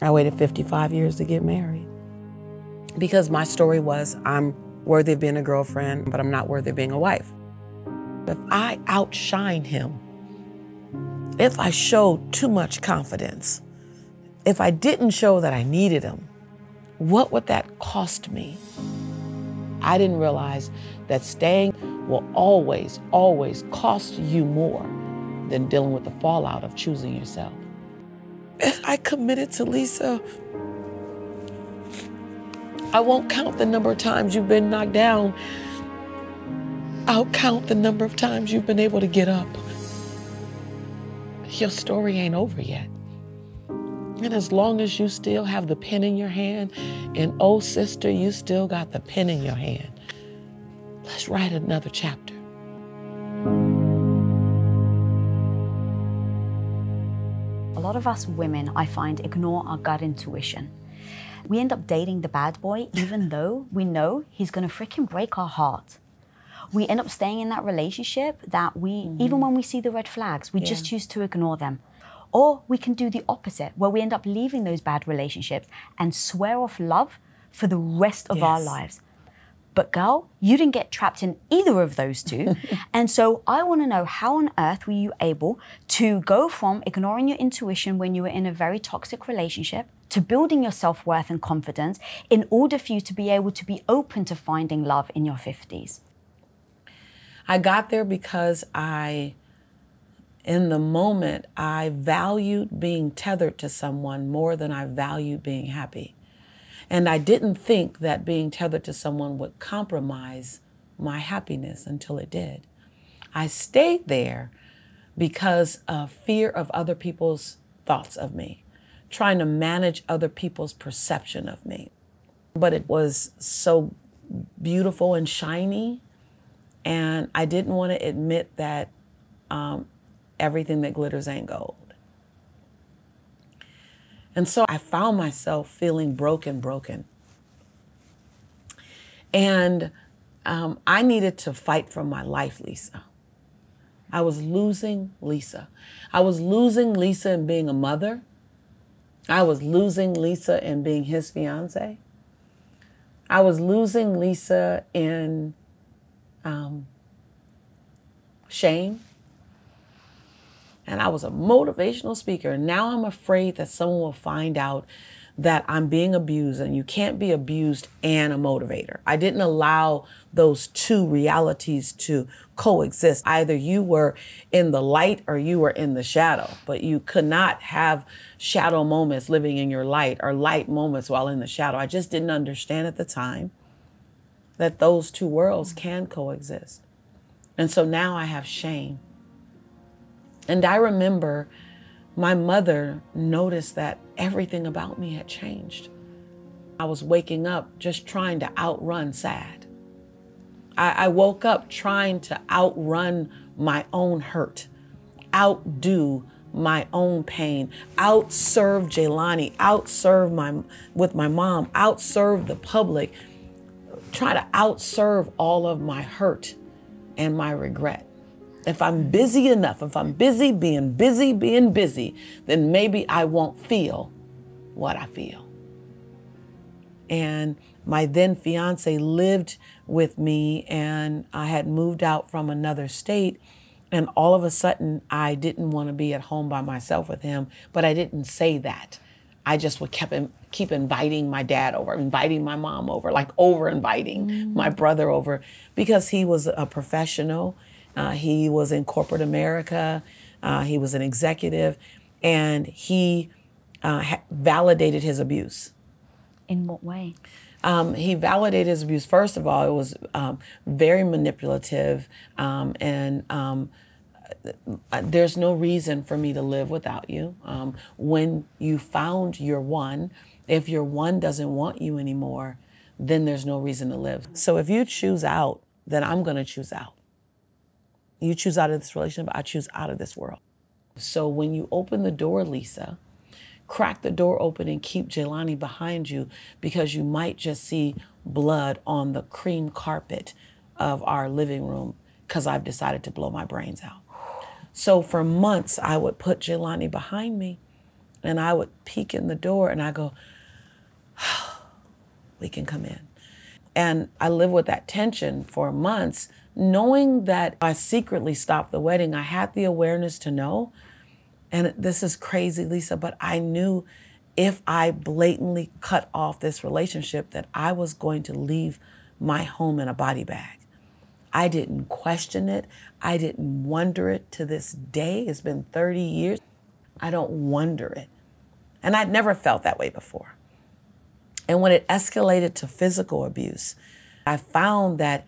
I waited 55 years to get married because my story was, I'm worthy of being a girlfriend, but I'm not worthy of being a wife. If I outshine him, if I showed too much confidence, if I didn't show that I needed him, what would that cost me? I didn't realize that staying will always, always cost you more than dealing with the fallout of choosing yourself. If I committed to Lisa, I won't count the number of times you've been knocked down. I'll count the number of times you've been able to get up. Your story ain't over yet. And as long as you still have the pen in your hand, and oh sister, you still got the pen in your hand, let's write another chapter. A lot of us women, I find, ignore our gut intuition. We end up dating the bad boy even though we know he's gonna freaking break our heart. We end up staying in that relationship that even when we see the red flags, we just choose to ignore them. Or we can do the opposite, where we end up leaving those bad relationships and swear off love for the rest of our lives. But girl, you didn't get trapped in either of those two. And so I want to know, how on earth were you able to go from ignoring your intuition when you were in a very toxic relationship to building your self-worth and confidence in order for you to be able to be open to finding love in your 50s? I got there because in the moment, I valued being tethered to someone more than I valued being happy. And I didn't think that being tethered to someone would compromise my happiness until it did. I stayed there because of fear of other people's thoughts of me, trying to manage other people's perception of me. But it was so beautiful and shiny, and I didn't want to admit that everything that glitters ain't gold. And so I found myself feeling broken. And I needed to fight for my life, Lisa. I was losing Lisa. I was losing Lisa in being a mother. I was losing Lisa in being his fiance. I was losing Lisa in shame. And I was a motivational speaker. Now I'm afraid that someone will find out that I'm being abused, and you can't be abused and a motivator. I didn't allow those two realities to coexist. Either you were in the light or you were in the shadow, but you could not have shadow moments living in your light or light moments while in the shadow. I just didn't understand at the time that those two worlds can coexist. And so now I have shame. And I remember my mother noticed that everything about me had changed. I was waking up just trying to outrun sad. I woke up trying to outrun my own hurt, outdo my own pain, outserve Jelani, outserve with my mom, outserve the public, try to outserve all of my hurt and my regret. If I'm busy enough, if I'm busy being busy, then maybe I won't feel what I feel. And my then fiance lived with me, and I had moved out from another state, and all of a sudden I didn't want to be at home by myself with him, but I didn't say that. I just would keep inviting my dad over, inviting my mom over, like over-inviting my brother over, because he was a professional. He was in corporate America. He was an executive, and he validated his abuse. In what way? He validated his abuse. First of all, it was very manipulative, and there's no reason for me to live without you. When you found your one, if your one doesn't want you anymore, then there's no reason to live. So if you choose out, then I'm going to choose out. You choose out of this relationship, I choose out of this world. So when you open the door, Lisa, crack the door open and keep Jelani behind you, because you might just see blood on the cream carpet of our living room because I've decided to blow my brains out. So for months, I would put Jelani behind me And I would peek in the door and I go, we can come in. And I lived with that tension for months, knowing that I secretly stopped the wedding. I had the awareness to know, and this is crazy, Lisa, but I knew if I blatantly cut off this relationship that I was going to leave my home in a body bag. I didn't question it. I didn't wonder it to this day. It's been 30 years. I don't wonder it. And I'd never felt that way before. And when it escalated to physical abuse, I found that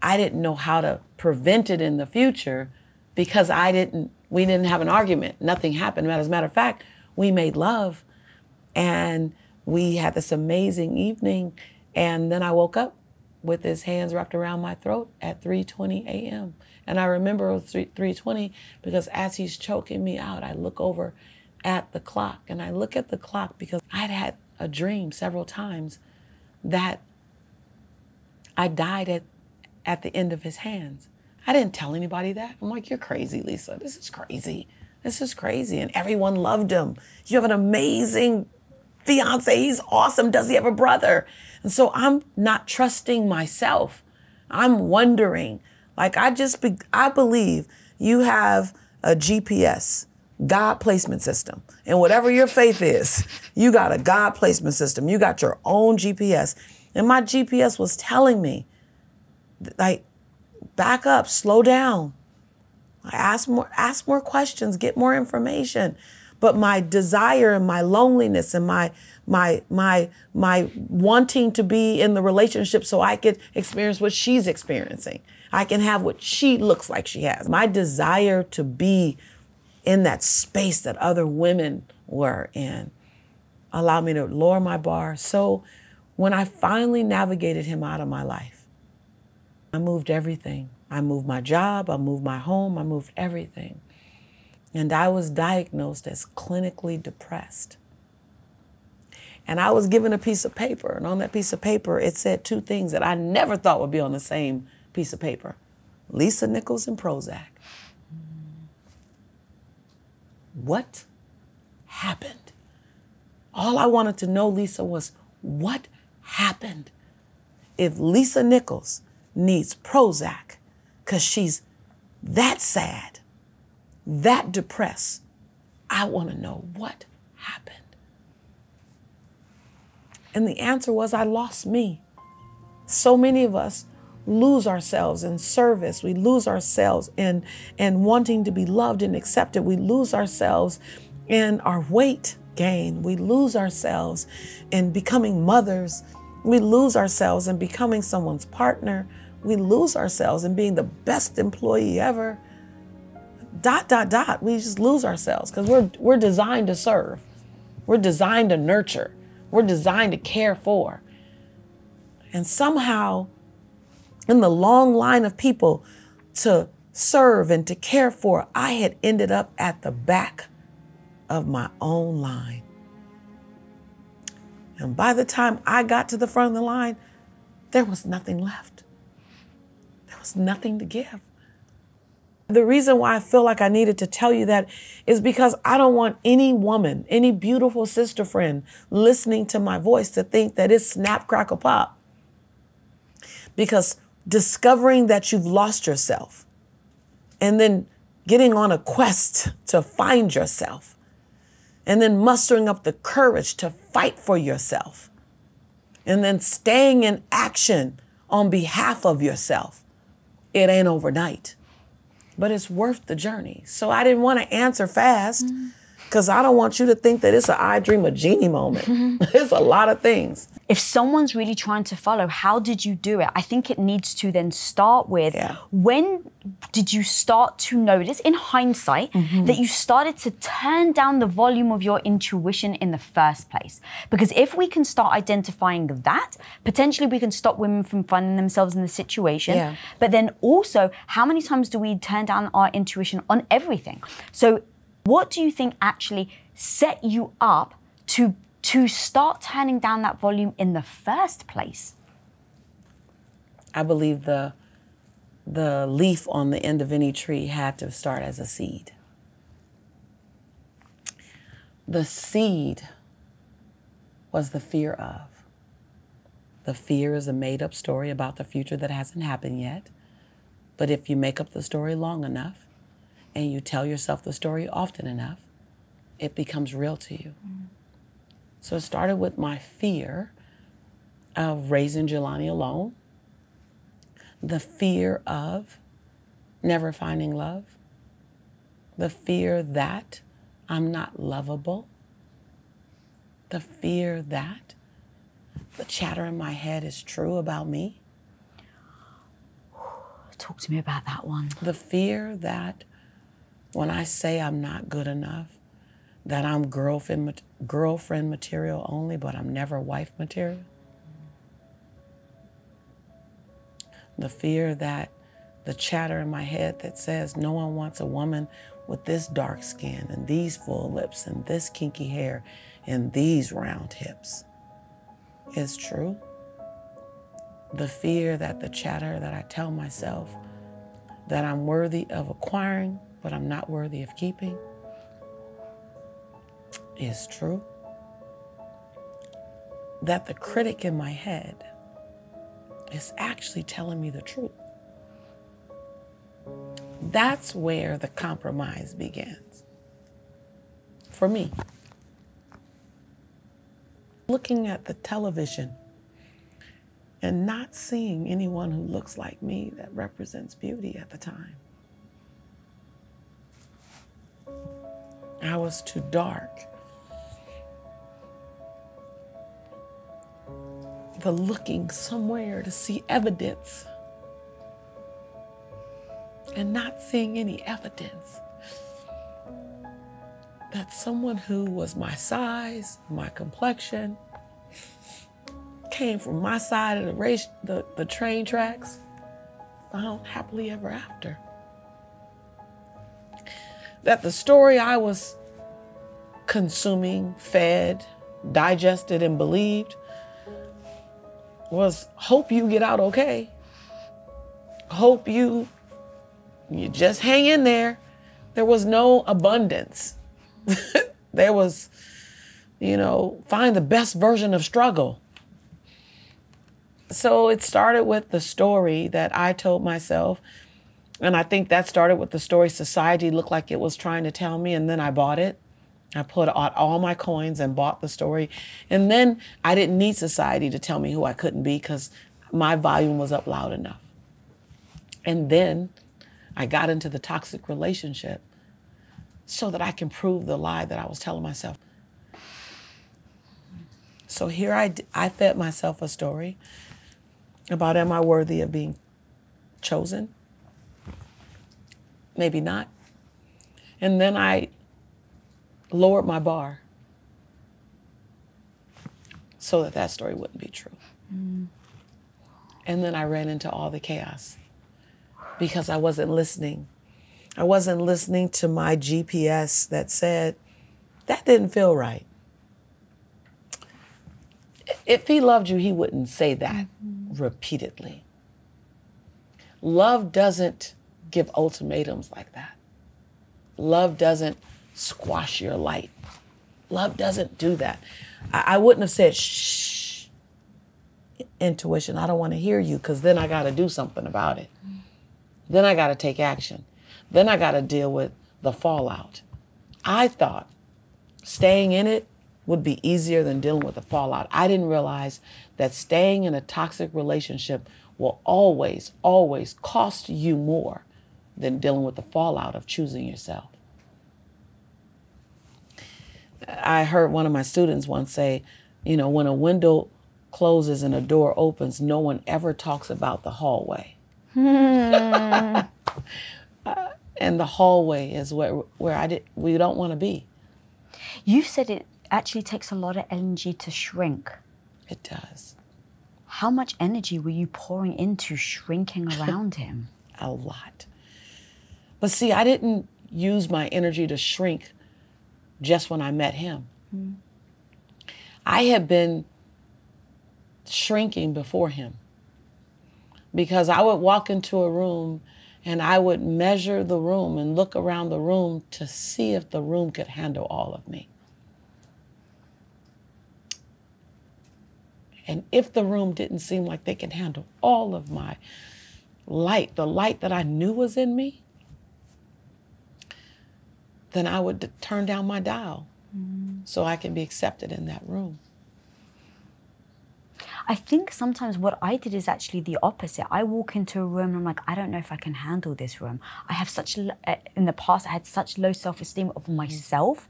I didn't know how to prevent it in the future because we didn't have an argument. Nothing happened. As a matter of fact, we made love and we had this amazing evening. And then I woke up with his hands wrapped around my throat at 3:20 a.m. And I remember it was 3:20 because as he's choking me out, I look over at the clock. And I look at the clock because I'd had a dream several times that I died at the end of his hands. I didn't tell anybody that. I'm like, you're crazy, Lisa. This is crazy. This is crazy. And everyone loved him. You have an amazing fiance. He's awesome. Does he have a brother? And so I'm not trusting myself. I'm wondering, like I believe you have a GPS, God placement system. And whatever your faith is, you got a God placement system. You got your own GPS. And my GPS was telling me, like, back up, slow down. Ask more questions, get more information. But my desire and my loneliness and my wanting to be in the relationship so I could experience what she's experiencing. I can have what she looks like she has. My desire to be in that space that other women were in allowed me to lower my bar. So when I finally navigated him out of my life, I moved everything. I moved my job, I moved my home, I moved everything. And I was diagnosed as clinically depressed. And I was given a piece of paper, and on that piece of paper, it said two things that I never thought would be on the same piece of paper: Lisa Nichols and Prozac. What happened? All I wanted to know, Lisa, was what happened? If Lisa Nichols needs Prozac because she's that sad, that depressed, I want to know what happened. And the answer was I lost me. So many of us lose ourselves in service. We lose ourselves in wanting to be loved and accepted. We lose ourselves in our weight gain. We lose ourselves in becoming mothers. We lose ourselves in becoming someone's partner. We lose ourselves in being the best employee ever. ... We just lose ourselves because we're designed to serve. We're designed to nurture. We're designed to care for. And somehow, in the long line of people to serve and to care for, I had ended up at the back of my own line. And by the time I got to the front of the line, there was nothing left. There was nothing to give. The reason why I feel like I needed to tell you that is because I don't want any woman, any beautiful sister friend listening to my voice to think that it's snap, crackle, pop. Because discovering that you've lost yourself and then getting on a quest to find yourself and then mustering up the courage to fight for yourself and then staying in action on behalf of yourself, it ain't overnight. But it's worth the journey. So I didn't want to answer fast because I don't want you to think that it's an I Dream of Jeannie moment. It's a lot of things. If someone's really trying to follow, how did you do it? I think it needs to then start with, when did you start to notice, in hindsight, that you started to turn down the volume of your intuition in the first place? Because if we can start identifying that, potentially we can stop women from finding themselves in the situation. But then also, how many times do we turn down our intuition on everything? So what do you think actually set you up to start turning down that volume in the first place? I believe the leaf on the end of any tree had to start as a seed. The seed was the fear of. The fear is a made-up story about the future that hasn't happened yet. But if you make up the story long enough and you tell yourself the story often enough, it becomes real to you. So it started with my fear of raising Jelani alone, the fear of never finding love, the fear that I'm not lovable, the fear that the chatter in my head is true about me. Talk to me about that one. The fear that when I say I'm not good enough, that I'm girlfriend material only, but I'm never wife material. The fear that the chatter in my head that says no one wants a woman with this dark skin and these full lips and this kinky hair and these round hips is true. The fear that the chatter that I tell myself that I'm worthy of acquiring, but I'm not worthy of keeping is true. That the critic in my head is actually telling me the truth. That's where the compromise begins. For me. Looking at the television and not seeing anyone who looks like me that represents beauty at the time. I was too dark. The looking somewhere to see evidence and not seeing any evidence that someone who was my size, my complexion, came from my side of the train tracks, found happily ever after. That the story I was consuming, fed, digested, and believed was hope you get out okay. Hope you just hang in there. There was no abundance. There was, find the best version of struggle. So it started with the story that I told myself. And I think that started with the story society looked like it was trying to tell me. And then I bought it. I put out all my coins and bought the story. And then I didn't need society to tell me who I couldn't be because my volume was up loud enough. And then I got into the toxic relationship so that I can prove the lie that I was telling myself. So here I fed myself a story about, am I worthy of being chosen? Maybe not. And then I lowered my bar so that story wouldn't be true. And then I ran into all the chaos because I wasn't listening. I wasn't listening to my GPS that said, that didn't feel right. If he loved you, he wouldn't say that repeatedly. Love doesn't give ultimatums like that. Love doesn't squash your light. Love doesn't do that. I wouldn't have said, shh, intuition, I don't want to hear you because then I got to do something about it. Then I got to take action. Then I got to deal with the fallout. I thought staying in it would be easier than dealing with the fallout. I didn't realize that staying in a toxic relationship will always, always cost you more than dealing with the fallout of choosing yourself. I heard one of my students once say, when a window closes and a door opens, no one ever talks about the hallway. And the hallway is where we don't want to be. You've said it actually takes a lot of energy to shrink. It does. How much energy were you pouring into shrinking around him? A lot. But see, I didn't use my energy to shrink just when I met him. I had been shrinking before him because I would walk into a room and I would measure the room and look around the room to see if the room could handle all of me. And if the room didn't seem like they can handle all of my light, the light that I knew was in me, then I would turn down my dial so I can be accepted in that room. I think sometimes what I did is actually the opposite. I walk into a room and I'm like, I don't know if I can handle this room. I have such, in the past, I had such low self-esteem of myself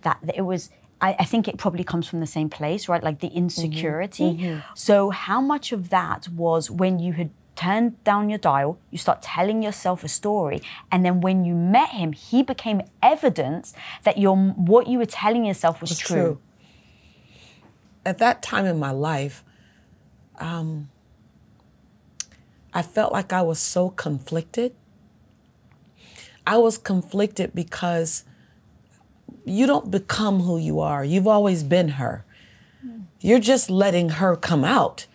that it was, I think it probably comes from the same place, right? Like the insecurity. So how much of that was when you had turned down your dial, you start telling yourself a story, and then when you met him, he became evidence that what you were telling yourself was true. At that time in my life, I felt like I was so conflicted. I was conflicted because you don't become who you are. You've always been her. You're just letting her come out.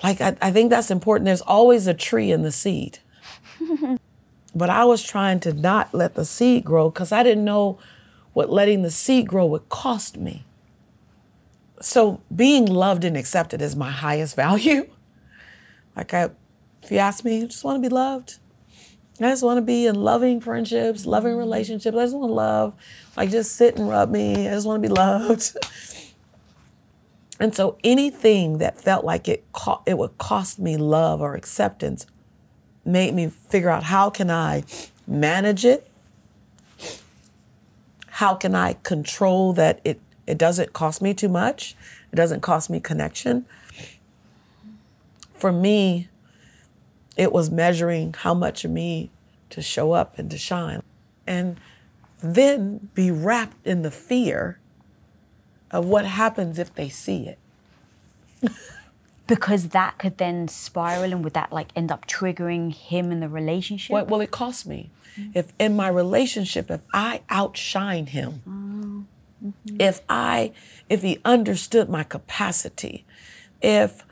Like, I think that's important. There's always a tree in the seed. But I was trying to not let the seed grow because I didn't know what letting the seed grow would cost me. So being loved and accepted is my highest value. Like, if you ask me, I just want to be loved. I just want to be in loving friendships, loving relationships. I just want to love, like, just sit and rub me. I just want to be loved. And so anything that felt like it would cost me love or acceptance made me figure out, how can I manage it? How can I control that it doesn't cost me too much? It doesn't cost me connection. For me, it was measuring how much of me to show up and to shine. And then be wrapped in the fear of what happens if they see it. Because that could then spiral, and would that like end up triggering him in the relationship? Well, it cost me. If in my relationship, if I outshine him, if he understood my capacity, if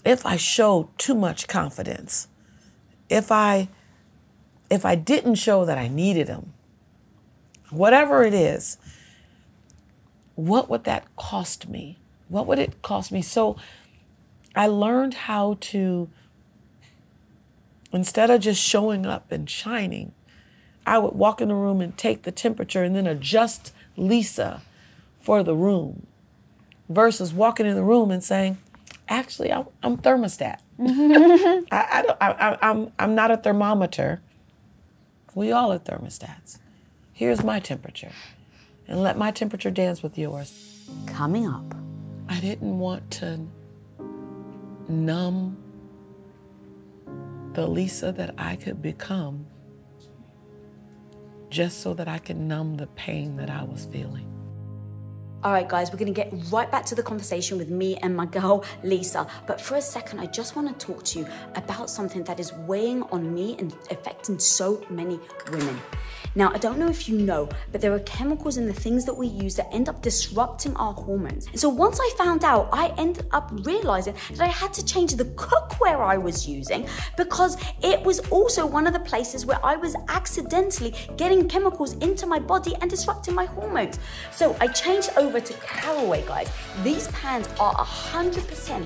I showed too much confidence, if I didn't show that I needed him, whatever it is, what would that cost me? What would it cost me? So I learned how to, instead of just showing up and shining, I would walk in the room and take the temperature and then adjust Lisa for the room, versus walking in the room and saying, actually, I'm thermostat. I'm not a thermometer. We all are thermostats. Here's my temperature, and let my temperature dance with yours. Coming up. I didn't want to numb the Lisa that I could become just so that I could numb the pain that I was feeling. All right, guys, we're going to get right back to the conversation with me and my girl, Lisa. But for a second, I just want to talk to you about something that is weighing on me and affecting so many women. Now, I don't know if you know, but there are chemicals in the things that we use that end up disrupting our hormones. And so once I found out, I ended up realizing that I had to change the cookware I was using, because it was also one of the places where I was accidentally getting chemicals into my body and disrupting my hormones. So I changed over to Caraway, guys. These pans are 100%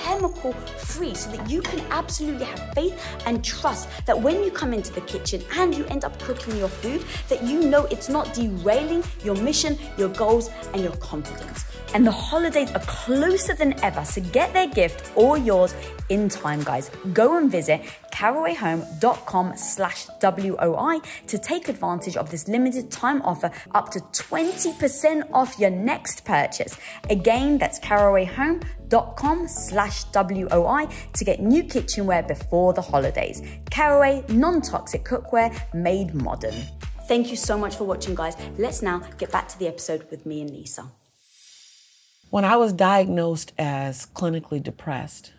chemical free, so that you can absolutely have faith and trust that when you come into the kitchen and you end up cooking your food, that you know it's not derailing your mission, your goals, and your confidence. And the holidays are closer than ever, so get their gift or yours in time, guys. Go and visit carawayhome.com/WOI to take advantage of this limited time offer, up to 20% off your next purchase. Again, that's carawayhome.com/WOI to get new kitchenware before the holidays. Caraway, non-toxic cookware made modern. Thank you so much for watching, guys. Let's now get back to the episode with me and Lisa. When I was diagnosed as clinically depressed,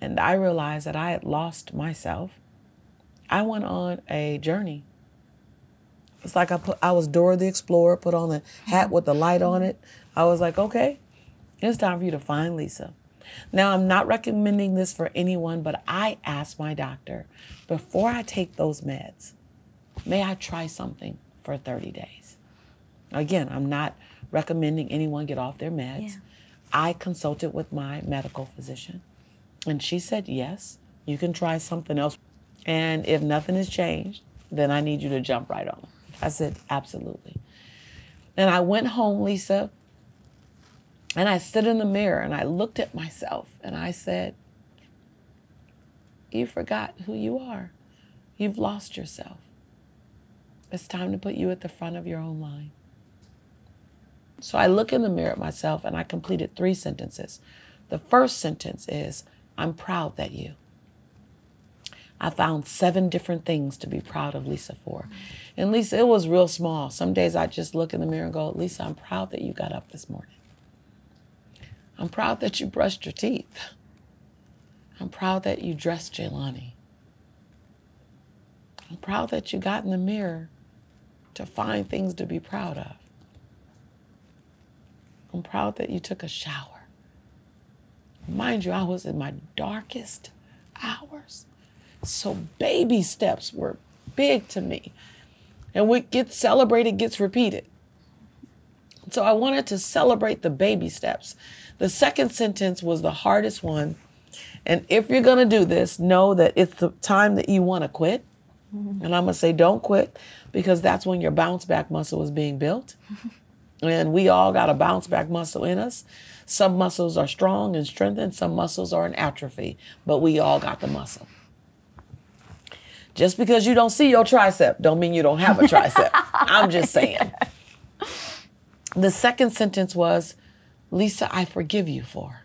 and I realized that I had lost myself, I went on a journey. It's like I was Dora the Explorer, put on a hat with the light on it. I was like, okay, it's time for you to find Lisa. Now, I'm not recommending this for anyone, but I asked my doctor, before I take those meds, may I try something for 30 days? Again, I'm not recommending anyone get off their meds. Yeah. I consulted with my medical physician, and she said, yes, you can try something else. And if nothing has changed, then I need you to jump right on it. I said, absolutely. And I went home, Lisa, and I stood in the mirror and I looked at myself and I said, you forgot who you are. You've lost yourself. It's time to put you at the front of your own line. So I look in the mirror at myself and I completed 3 sentences. The first sentence is, I'm proud that you. I found 7 different things to be proud of Lisa for. And Lisa, it was real small. Some days I just look in the mirror and go, Lisa, I'm proud that you got up this morning. I'm proud that you brushed your teeth. I'm proud that you dressed Jaylani. I'm proud that you got in the mirror to find things to be proud of. I'm proud that you took a shower. Mind you, I was in my darkest hours. So baby steps were big to me. And what gets celebrated gets repeated. So I wanted to celebrate the baby steps. The second sentence was the hardest one. And if you're going to do this, know that it's the time that you want to quit. And I'm going to say, don't quit, because that's when your bounce back muscle is being built. And we all got a bounce back muscle in us. Some muscles are strong and strengthened. Some muscles are in atrophy, but we all got the muscle. Just because you don't see your tricep don't mean you don't have a tricep. I'm just saying. The second sentence was, Lisa, I forgive you for.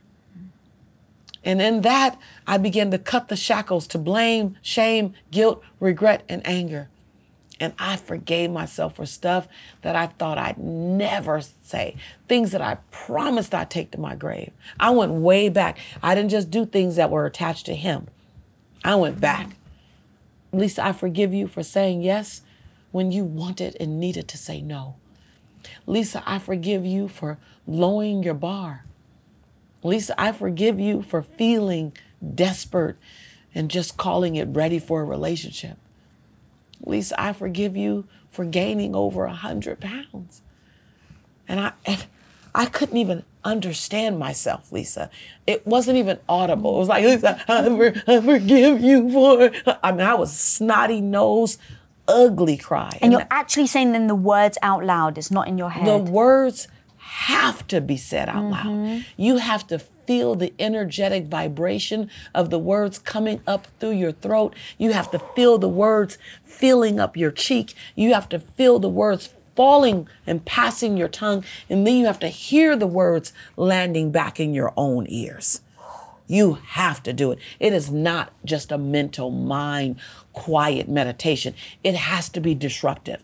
And in that, I began to cut the shackles to blame, shame, guilt, regret, and anger. And I forgave myself for stuff that I thought I'd never say, things that I promised I'd take to my grave. I went way back. I didn't just do things that were attached to him. I went back. Lisa, I forgive you for saying yes when you wanted and needed to say no. Lisa, I forgive you for lowering your bar. Lisa, I forgive you for feeling desperate and just calling it ready for a relationship. Lisa, I forgive you for gaining over 100 pounds. And I couldn't even understand myself, Lisa. It wasn't even audible. It was like, Lisa, I forgive you for, I mean, I was snotty nose, ugly cry. And you're actually saying then the words out loud. It's not in your head. The words have to be said out loud. You have to feel the energetic vibration of the words coming up through your throat. You have to feel the words filling up your cheek. You have to feel the words falling and passing your tongue. And then you have to hear the words landing back in your own ears. You have to do it. It is not just a mental mind, quiet meditation. It has to be disruptive.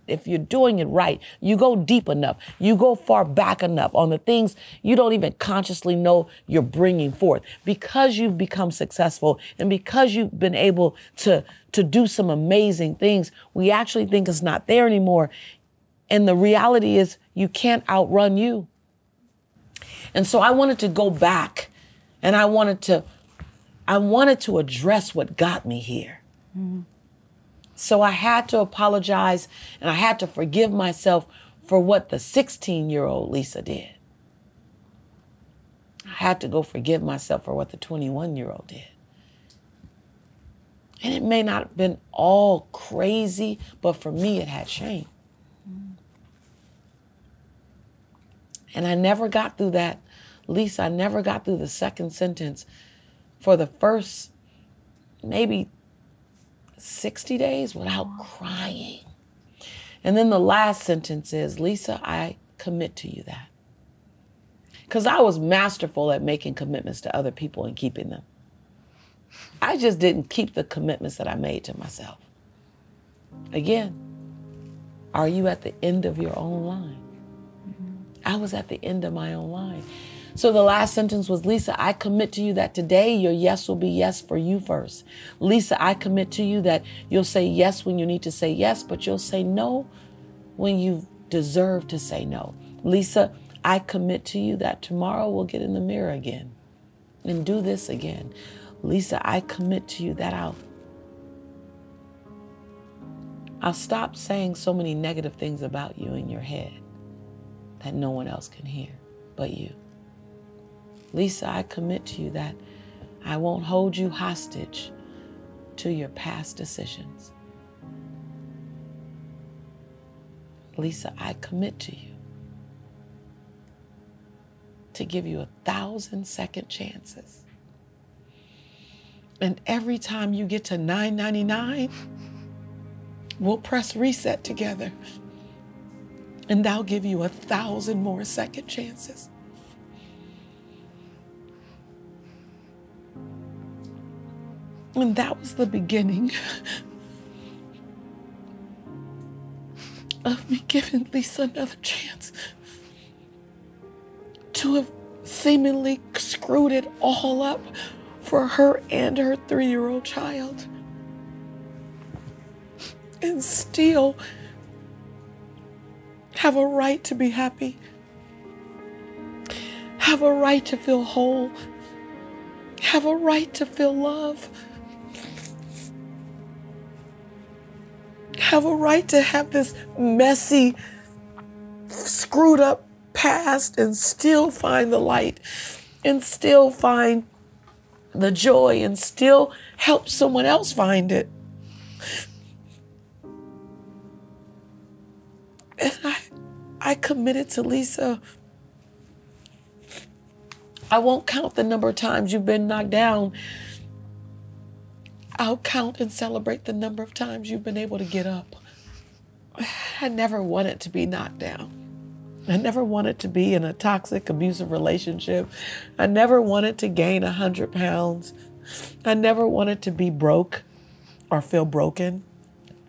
If you're doing it right, you go deep enough, you go far back enough on the things you don't even consciously know you're bringing forth. Because you've become successful and because you've been able to do some amazing things, we actually think it's not there anymore. And the reality is you can't outrun you. And so I wanted to go back and I wanted to address what got me here. So I had to apologize and I had to forgive myself for what the 16-year-old Lisa did. I had to go forgive myself for what the 21-year-old did. And it may not have been all crazy, but for me it had shame. And I never got through that. Lisa, I never got through the second sentence for the first maybe 60 days without crying. And then the last sentence is, Lisa, I commit to you that. Because I was masterful at making commitments to other people and keeping them. I just didn't keep the commitments that I made to myself. Again, are you at the end of your own line? I was at the end of my own line. So the last sentence was, Lisa, I commit to you that today your yes will be yes for you first. Lisa, I commit to you that you'll say yes when you need to say yes, but you'll say no when you deserve to say no. Lisa, I commit to you that tomorrow we'll get in the mirror again and do this again. Lisa, I commit to you that I'll stop saying so many negative things about you in your head. that no one else can hear but you. Lisa, I commit to you that I won't hold you hostage to your past decisions. Lisa, I commit to you to give you 1,000 second chances. And every time you get to 999, we'll press reset together. And I'll give you 1,000 more second chances. And that was the beginning of me giving Lisa another chance to have seemingly screwed it all up for her and her 3-year-old child. And still have a right to be happy, have a right to feel whole, have a right to feel love, have a right to have this messy, screwed up past and still find the light and still find the joy and still help someone else find it. And I committed to Lisa, I won't count the number of times you've been knocked down. I'll count and celebrate the number of times you've been able to get up. I never wanted to be knocked down. I never wanted to be in a toxic, abusive relationship. I never wanted to gain 100 pounds. I never wanted to be broke or feel broken.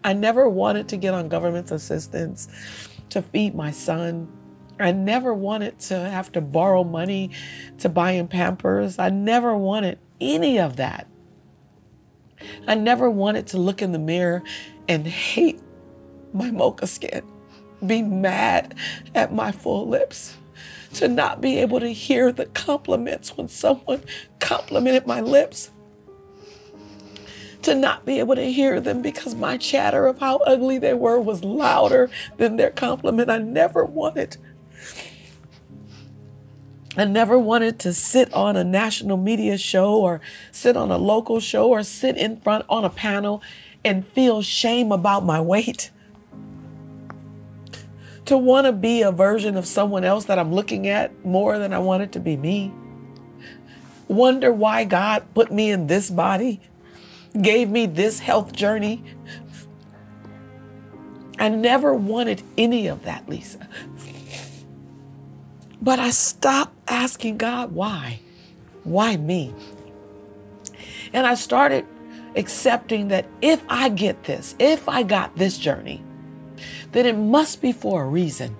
I never wanted to get on government assistance to feed my son. I never wanted to have to borrow money to buy him Pampers. I never wanted any of that. I never wanted to look in the mirror and hate my mocha skin, be mad at my full lips, to not be able to hear the compliments when someone complimented my lips, to not be able to hear them because my chatter of how ugly they were was louder than their compliment. I never wanted to sit on a national media show or sit on a local show or sit in front on a panel and feel shame about my weight. To want to be a version of someone else that I'm looking at more than I wanted to be me. Wonder why God put me in this body, gave me this health journey. I never wanted any of that, Lisa. But I stopped asking God, why? Why me? And I started accepting that if I get this, if I got this journey, then it must be for a reason.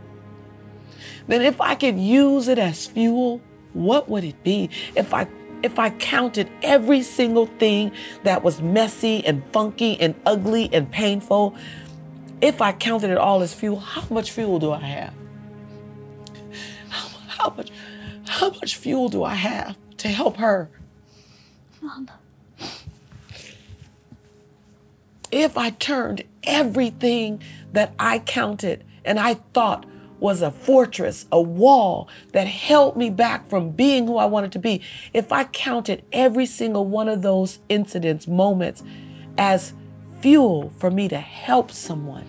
Then if I could use it as fuel, what would it be? If I counted every single thing that was messy and funky and ugly and painful, if I counted it all as fuel, how much fuel do I have? How much fuel do I have to help her? None. If I turned everything that I counted and I thought was a fortress, a wall that held me back from being who I wanted to be, if I counted every single one of those incidents, moments, as fuel for me to help someone,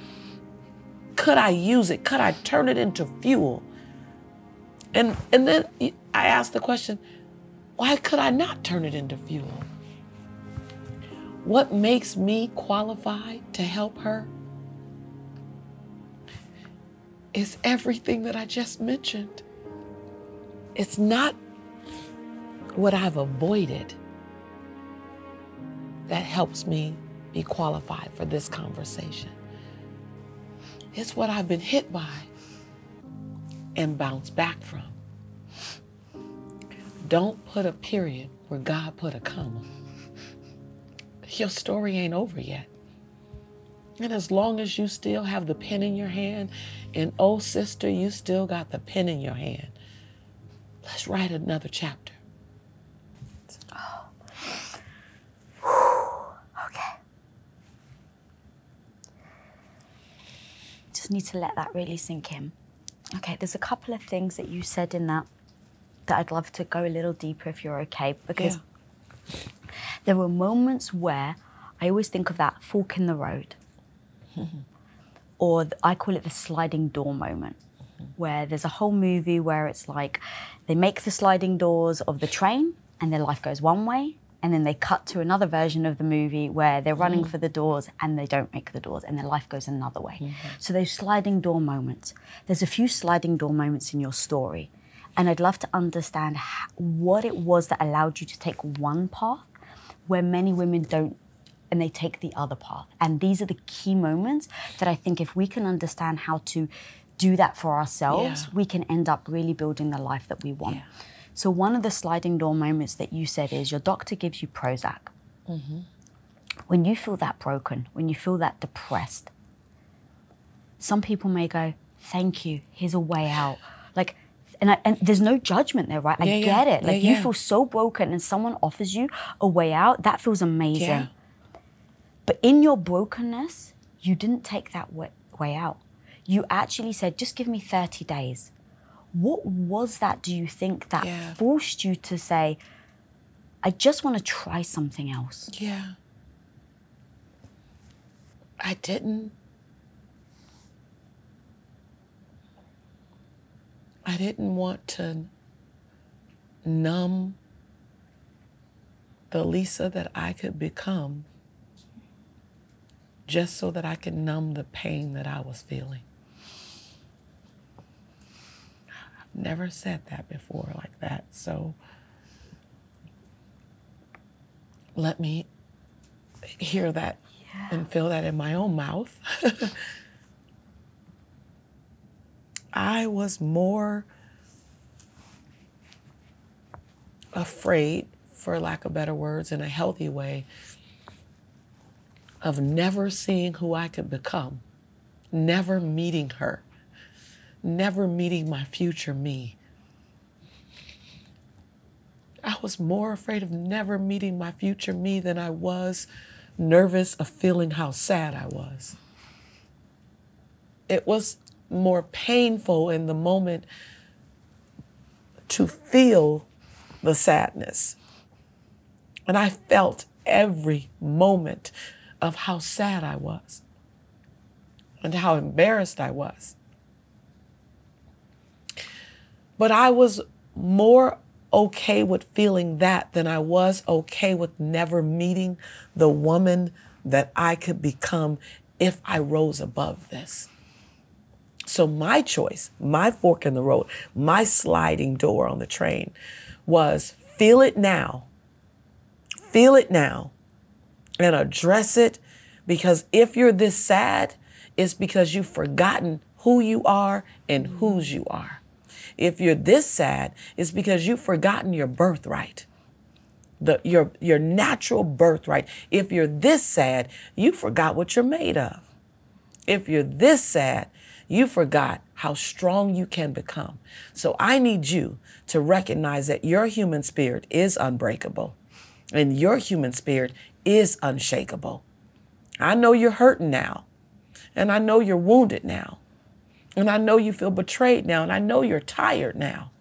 could I use it? Could I turn it into fuel? And then I asked the question, why could I not turn it into fuel? What makes me qualified to help her is everything that I just mentioned. It's not what I've avoided that helps me be qualified for this conversation. It's what I've been hit by and bounce back from. Don't put a period where God put a comma. Your story ain't over yet. And as long as you still have the pen in your hand, and oh sister, you still got the pen in your hand, let's write another chapter. Okay. Just need to let that really sink in. Okay, there's a couple of things that you said in that I'd love to go a little deeper if you're okay, because there were moments where I always think of that fork in the road, or I call it the sliding door moment, where there's a whole movie where it's like they make the sliding doors of the train and their life goes one way, and then they cut to another version of the movie where they're running for the doors and they don't make the doors and their life goes another way. So those sliding door moments, there's a few sliding door moments in your story, and I'd love to understand what it was that allowed you to take one path where many women don't, and they take the other path. And these are the key moments that I think if we can understand how to do that for ourselves, we can end up really building the life that we want. So one of the sliding door moments that you said is your doctor gives you Prozac. When you feel that broken, when you feel that depressed, some people may go, thank you, here's a way out. Like, and there's no judgment there, right? I get it. Like you feel so broken and someone offers you a way out, that feels amazing. But in your brokenness, you didn't take that way out. You actually said, just give me 30 days. What was that, do you think, that forced you to say, I just want to try something else? I didn't want to numb the Lisa that I could become just so that I could numb the pain that I was feeling. Never said that before like that. So let me hear that and feel that in my own mouth. I was more afraid, for lack of better words, in a healthy way, of never seeing who I could become, never meeting her, never meeting my future me. I was more afraid of never meeting my future me than I was nervous of feeling how sad I was. It was more painful in the moment to feel the sadness. And I felt every moment of how sad I was and how embarrassed I was. But I was more okay with feeling that than I was okay with never meeting the woman that I could become if I rose above this. So my choice, my fork in the road, my sliding door on the train was feel it now, and address it, because if you're this sad, it's because you've forgotten who you are and whose you are. If you're this sad, it's because you've forgotten your birthright, your natural birthright. If you're this sad, you forgot what you're made of. If you're this sad, you forgot how strong you can become. So I need you to recognize that your human spirit is unbreakable and your human spirit is unshakable. I know you're hurting now, and I know you're wounded now, and I know you feel betrayed now, and I know you're tired now.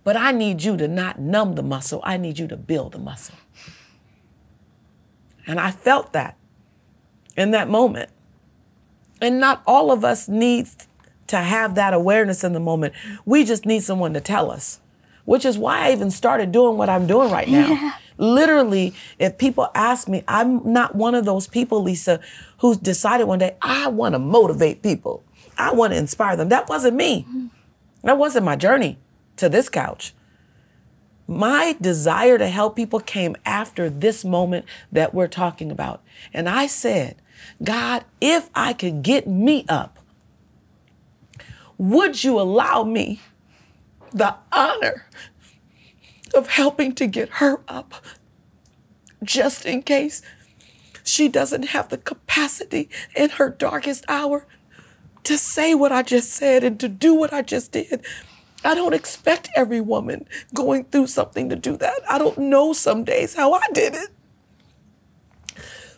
But I need you to not numb the muscle. I need you to build the muscle. And I felt that in that moment. And not all of us needs to have that awareness in the moment. We just need someone to tell us, which is why I even started doing what I'm doing right now. Literally, if people ask me, I'm not one of those people, Lisa, who's decided one day, I want to motivate people. I want to inspire them. That wasn't me. That wasn't my journey to this couch. My desire to help people came after this moment that we're talking about. And I said, God, if I could get me up, would you allow me the honor of helping to get her up, just in case she doesn't have the capacity in her darkest hour to say what I just said and to do what I just did. I don't expect every woman going through something to do that. I don't know some days how I did it.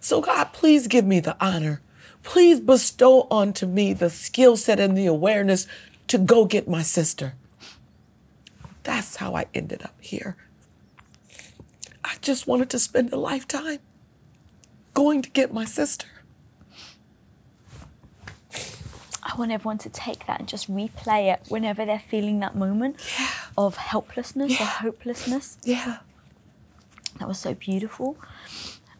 So God, please give me the honor. please bestow onto me the skill set and the awareness to go get my sister. That's how I ended up here. I just wanted to spend a lifetime going to get my sister. I want everyone to take that and just replay it whenever they're feeling that moment of helplessness or hopelessness. Yeah. That was so beautiful.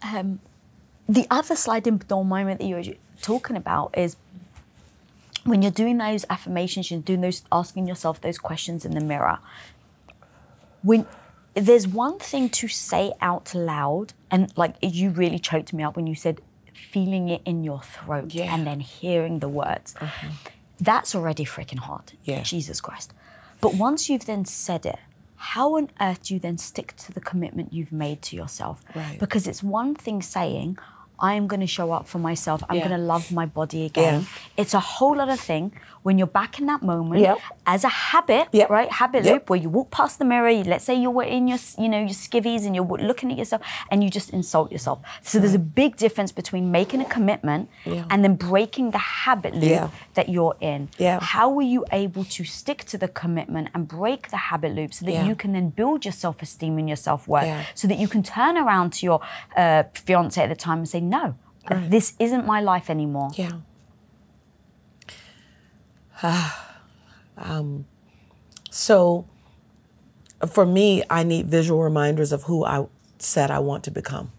The other sliding door moment that you were talking about is when you're doing those affirmations, you're doing those, asking yourself those questions in the mirror. When there's one thing to say out loud, and like you really choked me up when you said feeling it in your throat and then hearing the words. That's already freaking hard. Yeah. Jesus Christ. But once you've then said it, how on earth do you then stick to the commitment you've made to yourself? Right. Because it's one thing saying, I'm going to show up for myself. I'm going to love my body again. Yeah. It's a whole other thing when you're back in that moment as a habit, right? Habit loop where you walk past the mirror. Let's say you were in your, your skivvies and you're looking at yourself and you just insult yourself. So there's a big difference between making a commitment and then breaking the habit loop that you're in. How were you able to stick to the commitment and break the habit loop so that you can then build your self-esteem and your self-worth so that you can turn around to your fiance at the time and say, no, this isn't my life anymore. So for me, I need visual reminders of who I said I want to become.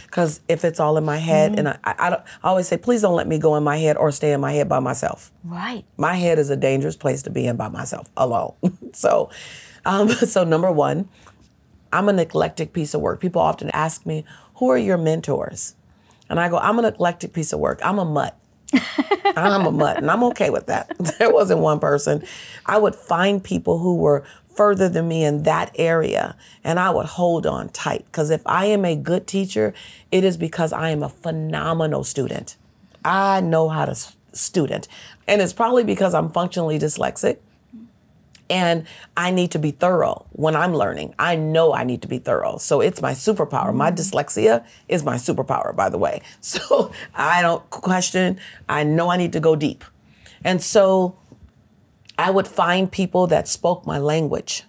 Because if it's all in my head, and I always say, please don't let me go in my head or stay in my head by myself. Right. My head is a dangerous place to be in by myself, alone. So number one, I'm an eclectic piece of work. People often ask me, who are your mentors? And I go, I'm an eclectic piece of work. I'm a mutt. I'm a mutt, and I'm okay with that. There wasn't one person. I would find people who were further than me in that area, and I would hold on tight. Because if I am a good teacher, it is because I am a phenomenal student. I know how to student. And it's probably because I'm functionally dyslexic. And I need to be thorough when I'm learning. I know I need to be thorough. So it's my superpower. My dyslexia is my superpower, by the way. So I don't question. I know I need to go deep. And so I would find people that spoke my language.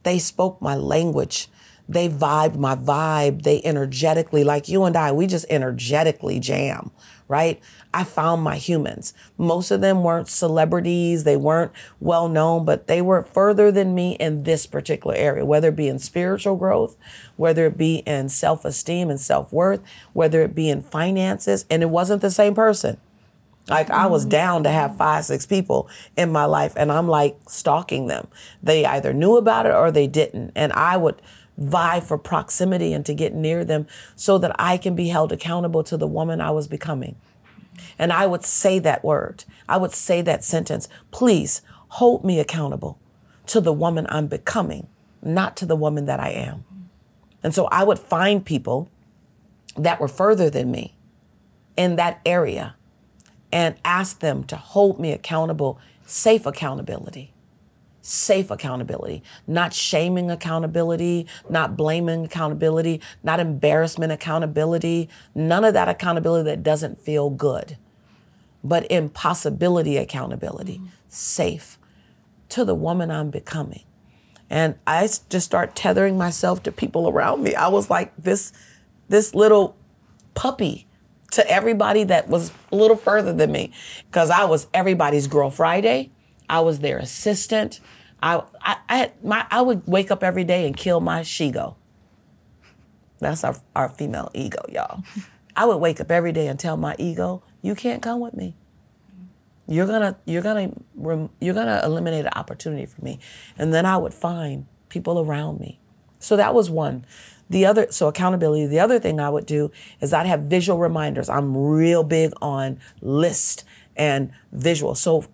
They spoke my language. They vibed my vibe. They energetically, like you and I, we just energetically jam, right? I found my humans. Most of them weren't celebrities. They weren't well known, but they were further than me in this particular area, whether it be in spiritual growth, whether it be in self-esteem and self-worth, whether it be in finances. And it wasn't the same person. Like I was down to have 5, 6 people in my life, and I'm like stalking them. They either knew about it or they didn't. And I would vie for proximity and to get near them so that I can be held accountable to the woman I was becoming. And I would say that word. I would say that sentence. Please hold me accountable to the woman I'm becoming, not to the woman that I am. And so I would find people that were further than me in that area and ask them to hold me accountable, safe accountability. Safe accountability, not shaming accountability, not blaming accountability, not embarrassment accountability, none of that accountability that doesn't feel good, but impossibility accountability, safe to the woman I'm becoming. And I just start tethering myself to people around me. I was like this little puppy to everybody that was a little further than me, because I was everybody's Girl Friday. I was their assistant. I would wake up every day and kill my she-go. That's our female ego, y'all. I would wake up every day and tell my ego, you can't come with me. You're gonna eliminate an opportunity for me. And then I would find people around me. So that was one. So accountability. The other thing I would do is I'd have visual reminders. I'm real big on list and visual. So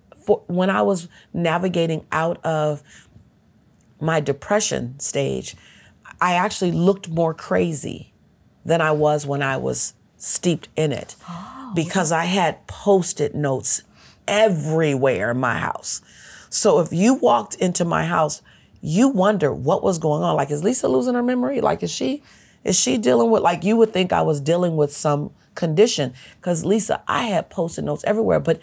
when I was navigating out of my depression stage, I actually looked more crazy than I was when I was steeped in it, because I had Post-it notes everywhere in my house. So if you walked into my house, you wonder what was going on. Like, is Lisa losing her memory? Like, is she dealing with, like, you would think I was dealing with some condition, because Lisa, I had Post-it notes everywhere, but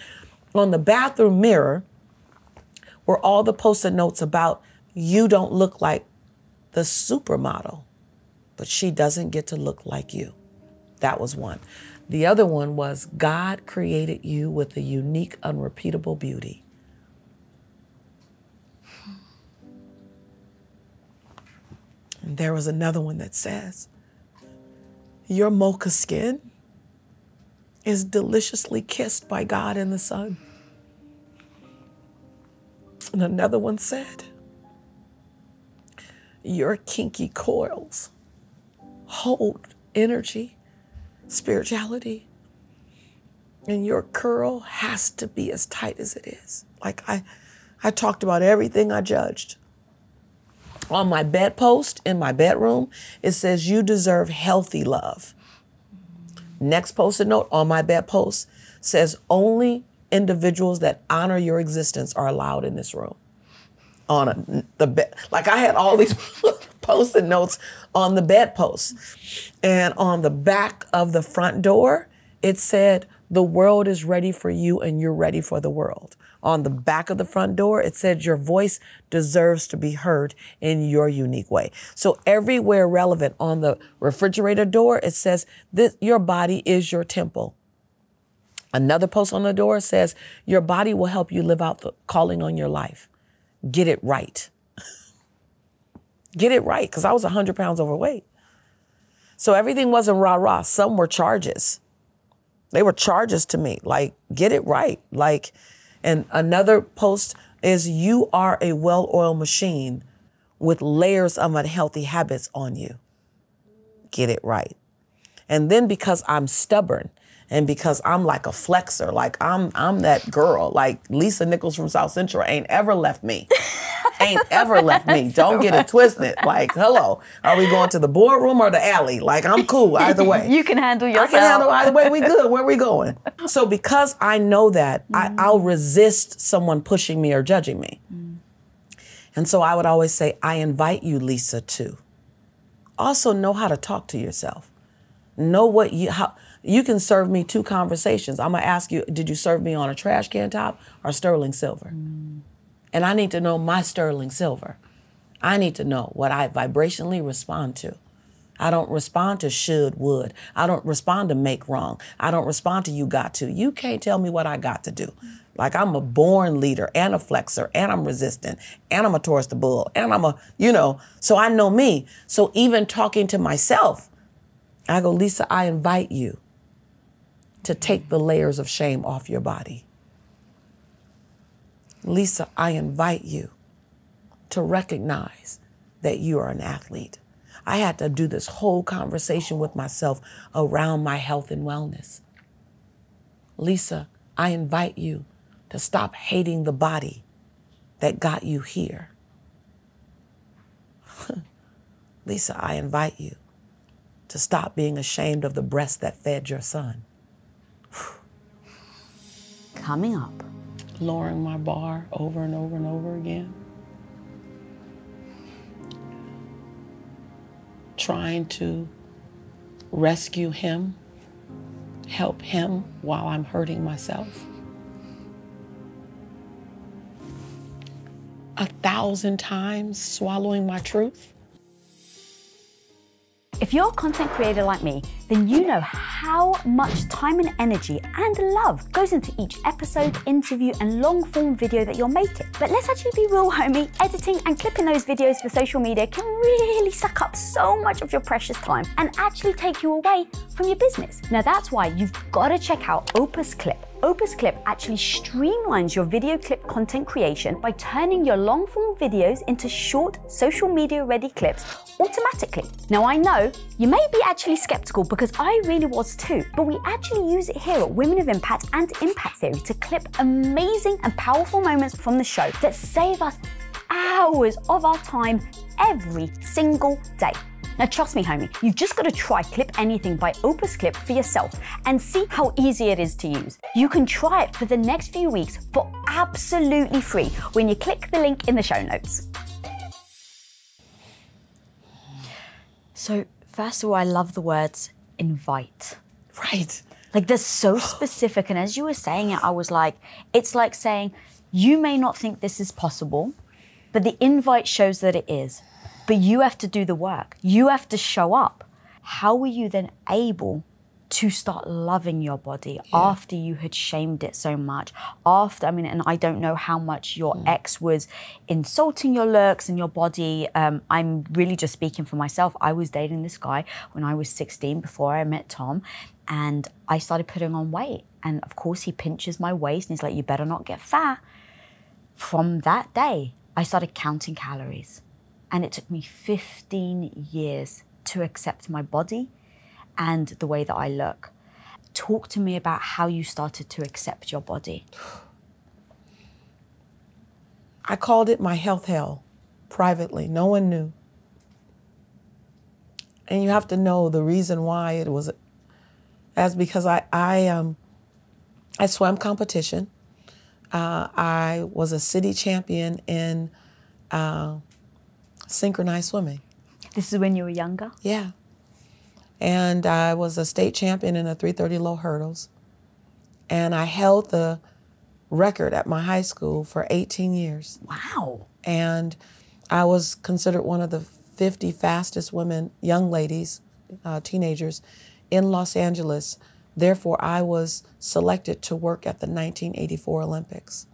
on the bathroom mirror were all the Post-it notes about you don't look like the supermodel, but she doesn't get to look like you. That was one. The other one was God created you with a unique, unrepeatable beauty. And there was another one that says, your mocha skin is deliciously kissed by God and the sun. And another one said, your kinky coils hold energy, spirituality, and your curl has to be as tight as it is. Like I talked about everything I judged. On my bedpost in my bedroom, it says, you deserve healthy love. Next Post-it note on my bedpost says, only individuals that honor your existence are allowed in this room. On the bed, like I had all these Post-it notes on the bedpost. And on the back of the front door, it said, the world is ready for you and you're ready for the world. On the back of the front door, it said your voice deserves to be heard in your unique way. So everywhere relevant, on the refrigerator door, it says this, your body is your temple. Another post on the door says your body will help you live out the calling on your life. Get it right. Get it right, because I was 100 pounds overweight. So everything wasn't rah-rah. Some were charges. They were charges to me, like, get it right. Like, and another post is, you are a well-oiled machine with layers of unhealthy habits on you. Get it right. And then because I'm stubborn and because I'm like a flexor, like I'm that girl, like Lisa Nichols from South Central ain't ever left me. Ain't ever left me. Don't get it twisted. Like, hello, are we going to the boardroom or the alley? Like, I'm cool either way. You can handle yourself. I can handle either way. We good. Where are we going? So because I know that, I'll resist someone pushing me or judging me. And so I would always say, I invite you, Lisa, to also know how to talk to yourself. Know what how you can serve me 2 conversations. I'm going to ask you, did you serve me on a trash can top or sterling silver? And I need to know my sterling silver. I need to know what I vibrationally respond to. I don't respond to should, would. I don't respond to make wrong. I don't respond to you got to. You can't tell me what I got to do. Like, I'm a born leader and a flexor, and I'm resistant, and I'm a Taurus the bull, and I'm a, so I know me. So even talking to myself, I go, Lisa, I invite you to take the layers of shame off your body. Lisa, I invite you to recognize that you are an athlete. I had to do this whole conversation with myself around my health and wellness. Lisa, I invite you to stop hating the body that got you here. Lisa, I invite you to stop being ashamed of the breast that fed your son. Coming up. Lowering my bar over and over and over again. Trying to rescue him, help him while I'm hurting myself. 1,000 times swallowing my truth. If you're a content creator like me, then you know how much time and energy and love goes into each episode, interview, and long-form video that you're making. But let's actually be real, homie. Editing and clipping those videos for social media can really suck up so much of your precious time and actually take you away from your business. Now that's why you've got to check out Opus Clip. Opus Clip actually streamlines your video clip content creation by turning your long-form videos into short, social media-ready clips automatically. Now I know you may be actually skeptical because I really was too, but we actually use it here at Women of Impact and Impact Theory to clip amazing and powerful moments from the show that save us hours of our time every single day. Now trust me, homie, you've just got to try Clip Anything by Opus Clip for yourself and see how easy it is to use. You can try it for the next few weeks for absolutely free when you click the link in the show notes. So first of all, I love the words invite. Right. Like they're so specific. And as you were saying it, I was like, it's like saying, you may not think this is possible, but the invite shows that it is. But you have to do the work. You have to show up. How were you then able to start loving your body after you had shamed it so much? After, I mean, and I don't know how much your ex was insulting your looks and your body. I'm really just speaking for myself. I was dating this guy when I was 16 before I met Tom, and I started putting on weight. And of course he pinches my waist and he's like, you better not get fat. From that day, I started counting calories. And it took me 15 years to accept my body and the way that I look. Talk to me about how you started to accept your body. I called it my health hell privately. No one knew. And you have to know the reason why it was, as because I swam competition. I was a city champion in synchronized swimming. This is when you were younger? Yeah. And I was a state champion in the 330 low hurdles. And I held the record at my high school for 18 years. Wow. And I was considered one of the 50 fastest women, young ladies, teenagers in Los Angeles. Therefore, I was selected to work at the 1984 Olympics.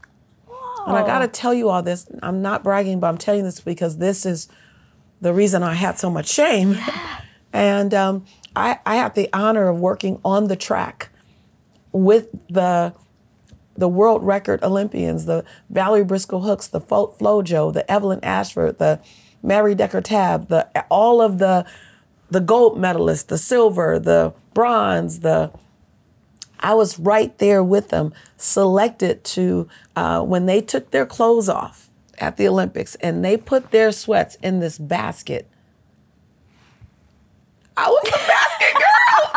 Whoa. And I got to tell you all this. I'm not bragging, but I'm telling you this because this is the reason I had so much shame. Yeah. And I had the honor of working on the track with the world record Olympians, the Valerie Briscoe Hooks, the Flojo, the Evelyn Ashford, the Mary Decker Tab, all of the gold medalists, the silver, the bronze, I was right there with them, selected to, when they took their clothes off at the Olympics and they put their sweats in this basket. I was the basket girl.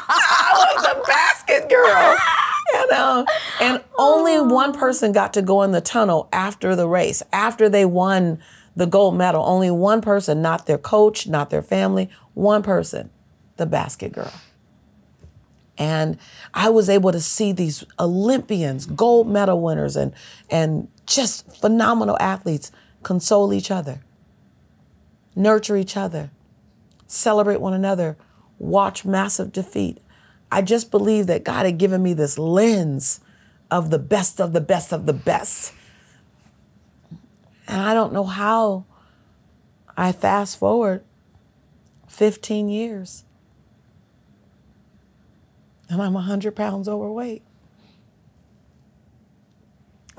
I was the basket girl. And only one person got to go in the tunnel after the race, after they won the gold medal. Only one person, not their coach, not their family, one person, the basket girl. And I was able to see these Olympians, gold medal winners, and just phenomenal athletes console each other, nurture each other, celebrate one another, watch massive defeat. I just believe that God had given me this lens of the best of the best of the best. And I don't know how I fast forward 15 years and I'm 100 pounds overweight.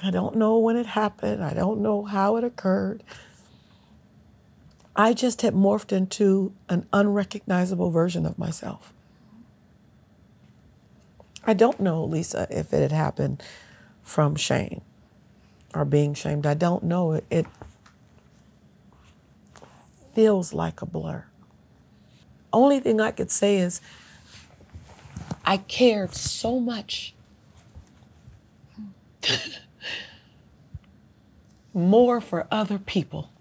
I don't know when it happened. I don't know how it occurred. I just had morphed into an unrecognizable version of myself. I don't know, Lisa, if it had happened from shame or being shamed. I don't know. It feels like a blur. Only thing I could say is I cared so much more for other people.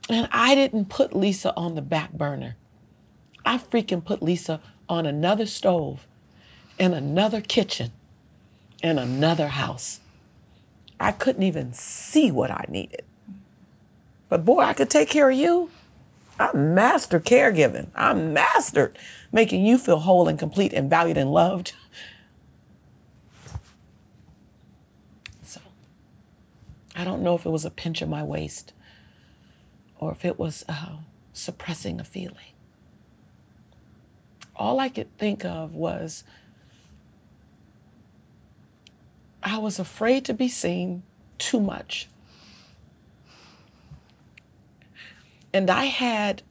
And I didn't put Lisa on the back burner. I freaking put Lisa on another stove, in another kitchen, in another house. I couldn't even see what I needed. But boy, I could take care of you. I mastered caregiving. I mastered making you feel whole and complete and valued and loved. So I don't know if it was a pinch of my waist or if it was suppressing a feeling. All I could think of was I was afraid to be seen too much. And I had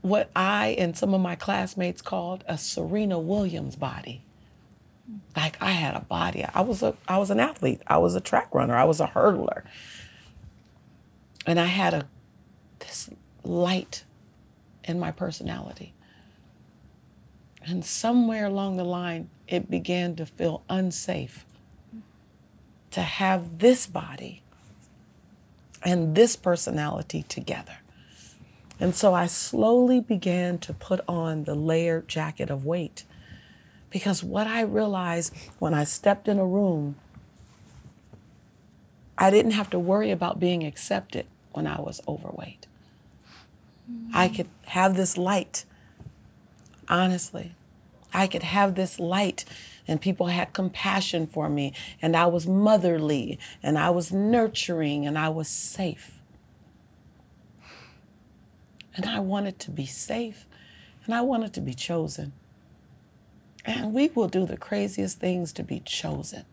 what I and some of my classmates called a Serena Williams body. Like I had a body. I was an athlete. I was a track runner. I was a hurdler. And I had this light in my personality. And somewhere along the line, it began to feel unsafe to have this body and this personality together. And so I slowly began to put on the layered jacket of weight. Because what I realized when I stepped in a room, I didn't have to worry about being accepted when I was overweight. I could have this light, honestly. I could have this light, and people had compassion for me, and I was motherly, and I was nurturing, and I was safe. And I wanted to be safe, and I wanted to be chosen. And we will do the craziest things to be chosen.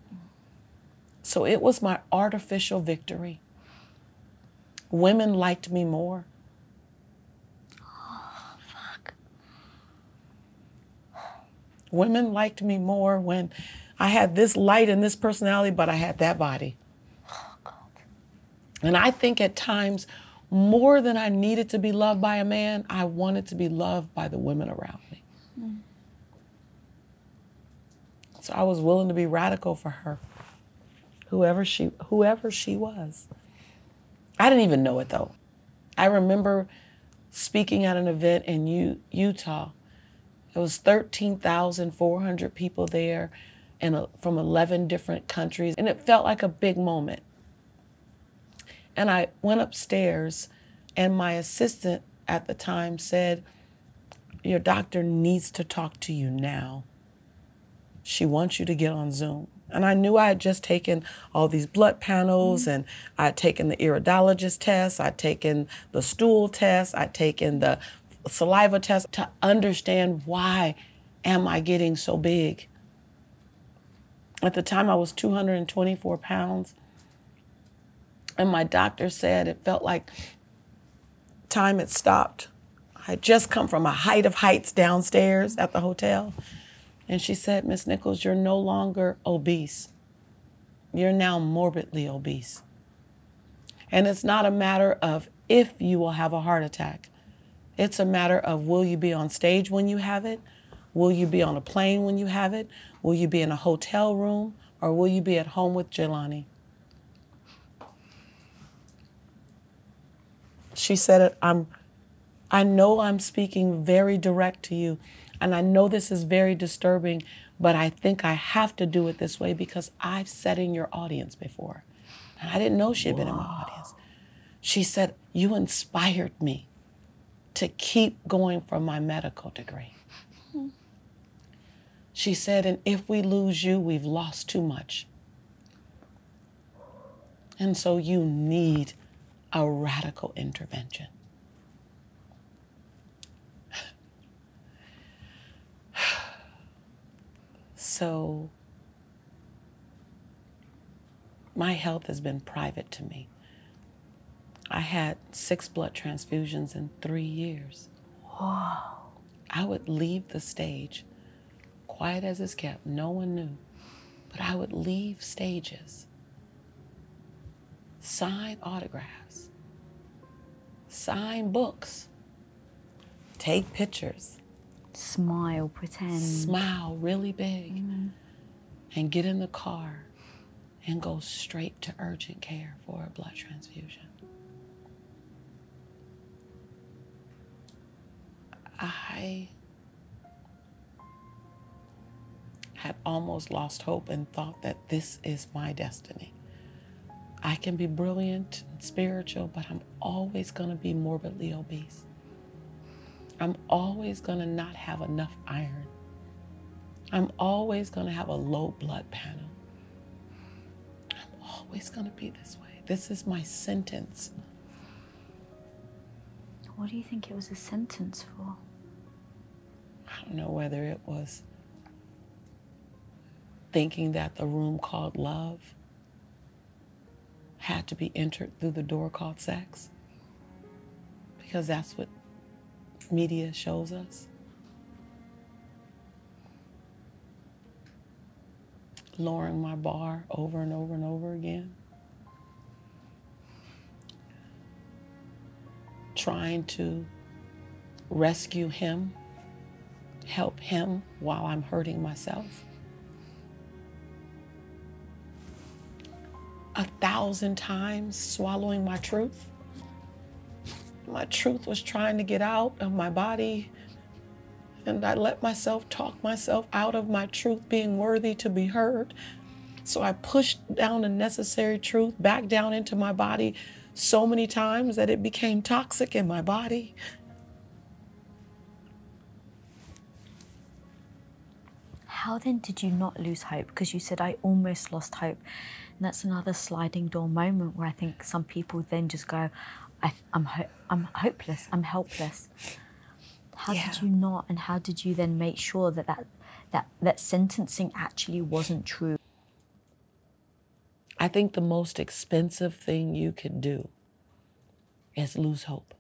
So it was my artificial victory. Women liked me more. Oh, fuck. Women liked me more when I had this light and this personality, but I had that body. Oh, God. And I think at times, more than I needed to be loved by a man, I wanted to be loved by the women around me. So I was willing to be radical for her, whoever she was. I didn't even know it though. I remember speaking at an event in Utah. It was 13,400 people there and from 11 different countries. And it felt like a big moment. And I went upstairs and my assistant at the time said, "Your doctor needs to talk to you now. She wants you to get on Zoom." And I knew I had just taken all these blood panels and I'd taken the iridologist test, I'd taken the stool test, I'd taken the saliva test to understand why am I getting so big. At the time I was 224 pounds and my doctor said it felt like time had stopped. I had just come from a height of heights downstairs at the hotel. And she said, "Miss Nichols, you're no longer obese. You're now morbidly obese. And it's not a matter of if you will have a heart attack. It's a matter of will you be on stage when you have it? Will you be on a plane when you have it? Will you be in a hotel room? Or will you be at home with Jelani?" She said, I know I'm speaking very direct to you, and I know this is very disturbing, but I think I have to do it this way because I've sat in your audience before. And I didn't know she had been in my audience. She said, "You inspired me to keep going for my medical degree." She said, "And if we lose you, we've lost too much. And so you need a radical intervention." So my health has been private to me. I had 6 blood transfusions in 3 years. Whoa. I would leave the stage, quiet as it's kept, no one knew, but I would leave stages, sign autographs, sign books, take pictures, Smile, pretend. smile really big, and get in the car and go straight to urgent care for a blood transfusion. I had almost lost hope and thought that this is my destiny. I can be brilliant and spiritual, but I'm always going to be morbidly obese. I'm always going to not have enough iron. I'm always going to have a low blood panel. I'm always going to be this way. This is my sentence. What do you think it was a sentence for? I don't know whether it was thinking that the room called love had to be entered through the door called sex, because that's what media shows us. Lowering my bar over and over and over again. Trying to rescue him, help him while I'm hurting myself. 1,000 times swallowing my truth. My truth was trying to get out of my body. And I let myself talk myself out of my truth being worthy to be heard. So I pushed down the necessary truth back down into my body so many times that it became toxic in my body. How then did you not lose hope? Because you said, I almost lost hope. And that's another sliding door moment where I think some people then just go, I'm hopeless, I'm helpless. How did you not, and how did you then make sure that sentencing actually wasn't true? I think the most expensive thing you could do is lose hope.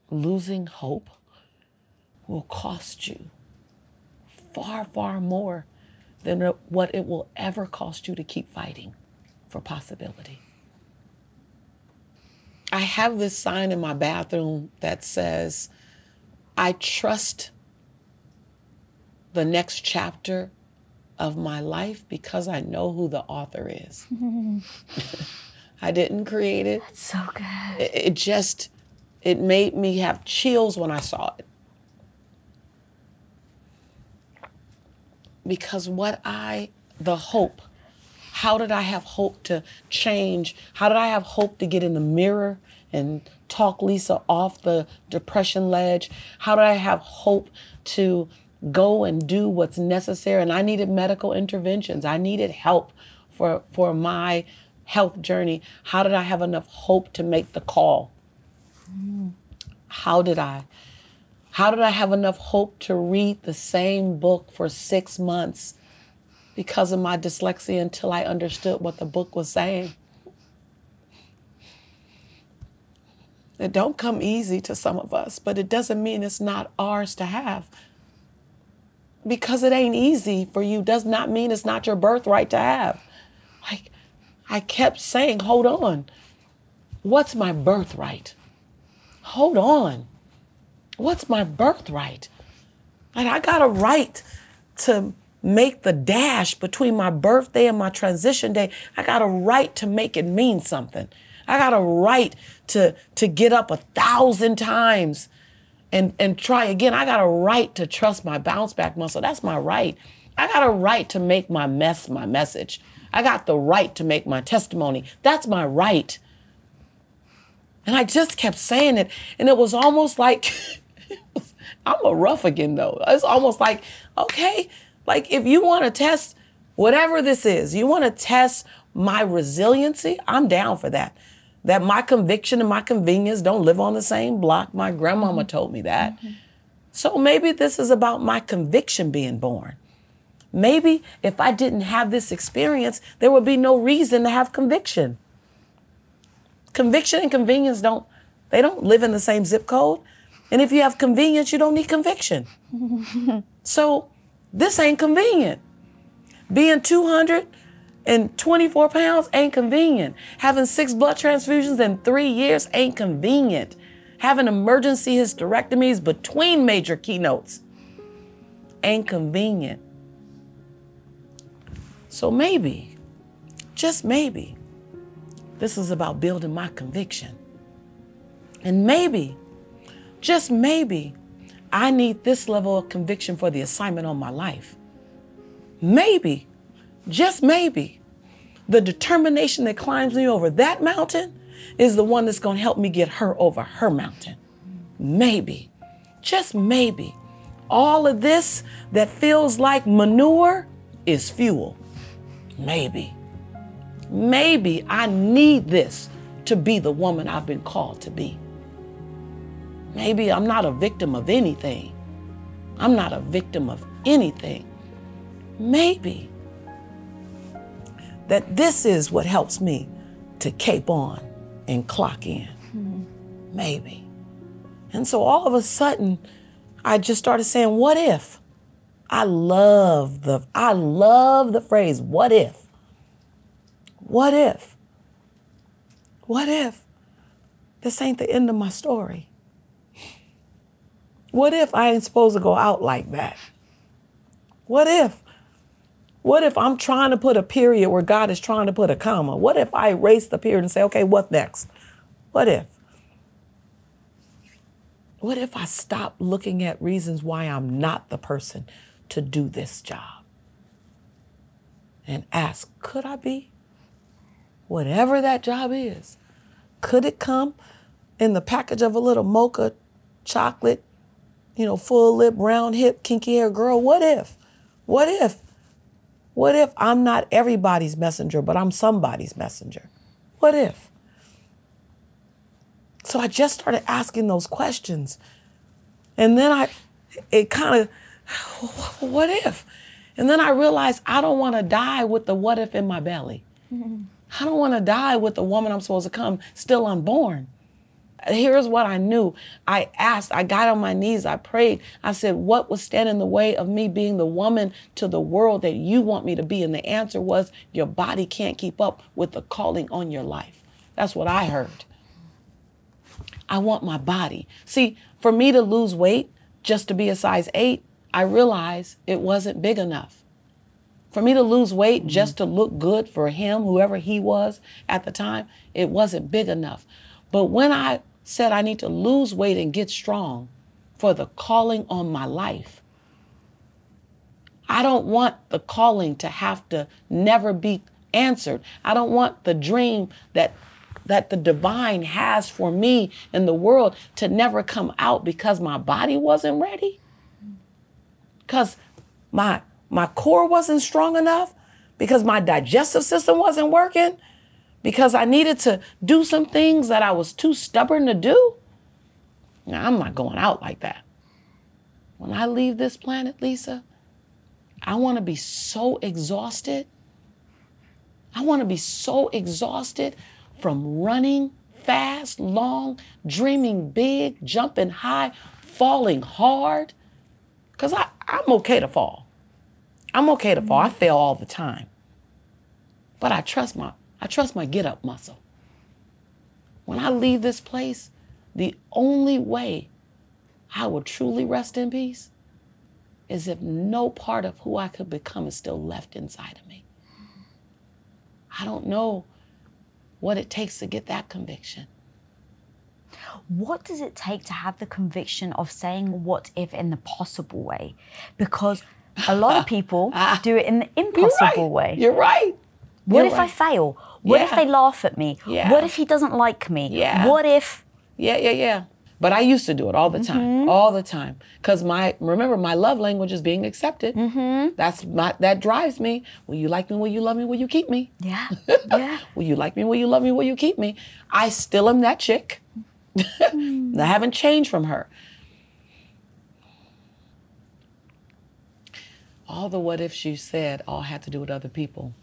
Losing hope will cost you far, far more than what it will ever cost you to keep fighting for possibility. I have this sign in my bathroom that says, I trust the next chapter of my life because I know who the author is. I didn't create it. That's so good. It made me have chills when I saw it. Because the hope, how did I have hope to change? How did I have hope to get in the mirror and talk Lisa off the depression ledge? How did I have hope to go and do what's necessary? And I needed medical interventions. I needed help for my health journey. How did I have enough hope to make the call? How did I have enough hope to read the same book for 6 months because of my dyslexia until I understood what the book was saying? It don't come easy to some of us, but it doesn't mean it's not ours to have. Because it ain't easy for you does not mean it's not your birthright to have. Like, I kept saying, hold on. What's my birthright? Hold on. What's my birthright? And I got a right to make the dash between my birthday and my transition day. I got a right to make it mean something. I got a right to get up 1,000 times and try again. I got a right to trust my bounce back muscle. That's my right. I got a right to make my mess my message. I got the right to make my testimony. That's my right. And I just kept saying it. And it was almost like, I'm a rough again though. It's almost like, okay, like if you want to test whatever this is, you want to test my resiliency, I'm down for that. That my conviction and my convenience don't live on the same block. My grandmama told me that. So maybe this is about my conviction being born. Maybe if I didn't have this experience, there would be no reason to have conviction. Conviction and convenience don't live in the same zip code. And if you have convenience, you don't need conviction. So this ain't convenient. Being 224 pounds ain't convenient. Having 6 blood transfusions in 3 years ain't convenient. Having emergency hysterectomies between major keynotes ain't convenient. So maybe, just maybe, this is about building my conviction. And maybe, just maybe, I need this level of conviction for the assignment on my life. Maybe, just maybe, the determination that climbs me over that mountain is the one that's going to help me get her over her mountain. Maybe, just maybe, all of this that feels like manure is fuel. Maybe, maybe I need this to be the woman I've been called to be. Maybe I'm not a victim of anything. I'm not a victim of anything. Maybe that this is what helps me to cape on and clock in. Maybe. And so all of a sudden, I just started saying, what if? I love the phrase, what if? What if? What if this ain't the end of my story? What if I ain't supposed to go out like that? What if? What if I'm trying to put a period where God is trying to put a comma? What if I erase the period and say, okay, what next? What if? What if I stop looking at reasons why I'm not the person to do this job? And ask, could I be? Whatever that job is. Could it come in the package of a little mocha chocolate, full lip, round hip, kinky hair girl? What if? What if? What if I'm not everybody's messenger, but I'm somebody's messenger? What if? So I just started asking those questions. And then it kind of, what if? And then I realized I don't want to die with the what if in my belly. I don't want to die with the woman I'm supposed to come still unborn. Here's what I knew. I asked, I got on my knees, I prayed. I said, what would stand in the way of me being the woman to the world that you want me to be? And the answer was, your body can't keep up with the calling on your life. That's what I heard. I want my body. See, for me to lose weight just to be a size 8, I realized it wasn't big enough. For me to lose weight just to look good for him, whoever he was at the time, it wasn't big enough. But when I said I need to lose weight and get strong for the calling on my life, I don't want the calling to have to never be answered. I don't want the dream that the divine has for me in the world to never come out because my body wasn't ready, because my core wasn't strong enough, because my digestive system wasn't working, because I needed to do some things that I was too stubborn to do. Now, I'm not going out like that. When I leave this planet, Lisa, I want to be so exhausted. I want to be so exhausted from running fast, long, dreaming big, jumping high, falling hard. Because I'm okay to fall. I'm okay to fall. I fail all the time. But I trust my get-up muscle. When I leave this place, the only way I will truly rest in peace is if no part of who I could become is still left inside of me. I don't know what it takes to get that conviction. What does it take to have the conviction of saying what if in the possible way? Because a lot of people do it in the impossible way. You're right. What if I fail? What if they laugh at me? Yeah. What if he doesn't like me? Yeah. What if? Yeah. But I used to do it all the time, all the time. Because remember, my love language is being accepted. That drives me. Will you like me? Will you love me? Will you keep me? Yeah. Will you like me? Will you love me? Will you keep me? I still am that chick. I haven't changed from her. All the what ifs you said all had to do with other people.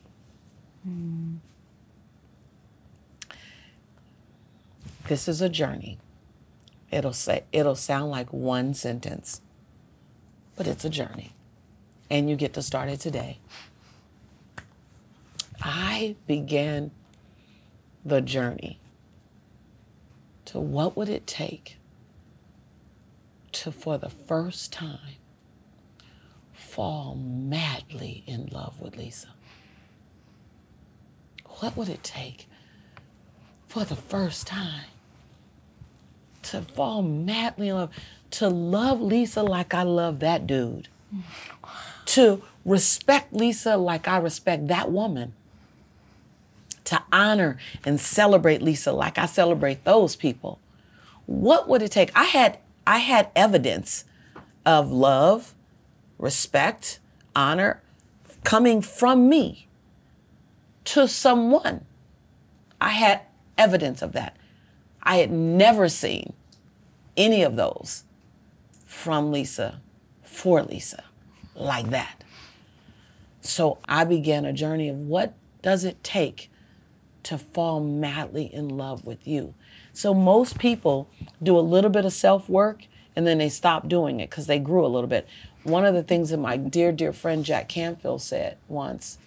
This is a journey. It'll sound like one sentence, but it's a journey, and you get to start it today. I began the journey to what would it take to, for the first time, fall madly in love with Lisa. What would it take for the first time to fall madly in love, to love Lisa like I love that dude, to respect Lisa like I respect that woman, to honor and celebrate Lisa like I celebrate those people? What would it take? I had evidence of love, respect, honor coming from me to someone. I had evidence of that. I had never seen any of those from Lisa, for Lisa, like that. So I began a journey of what does it take to fall madly in love with you? So most people do a little bit of self-work and then they stop doing it because they grew a little bit. One of the things that my dear, dear friend Jack Canfield said once,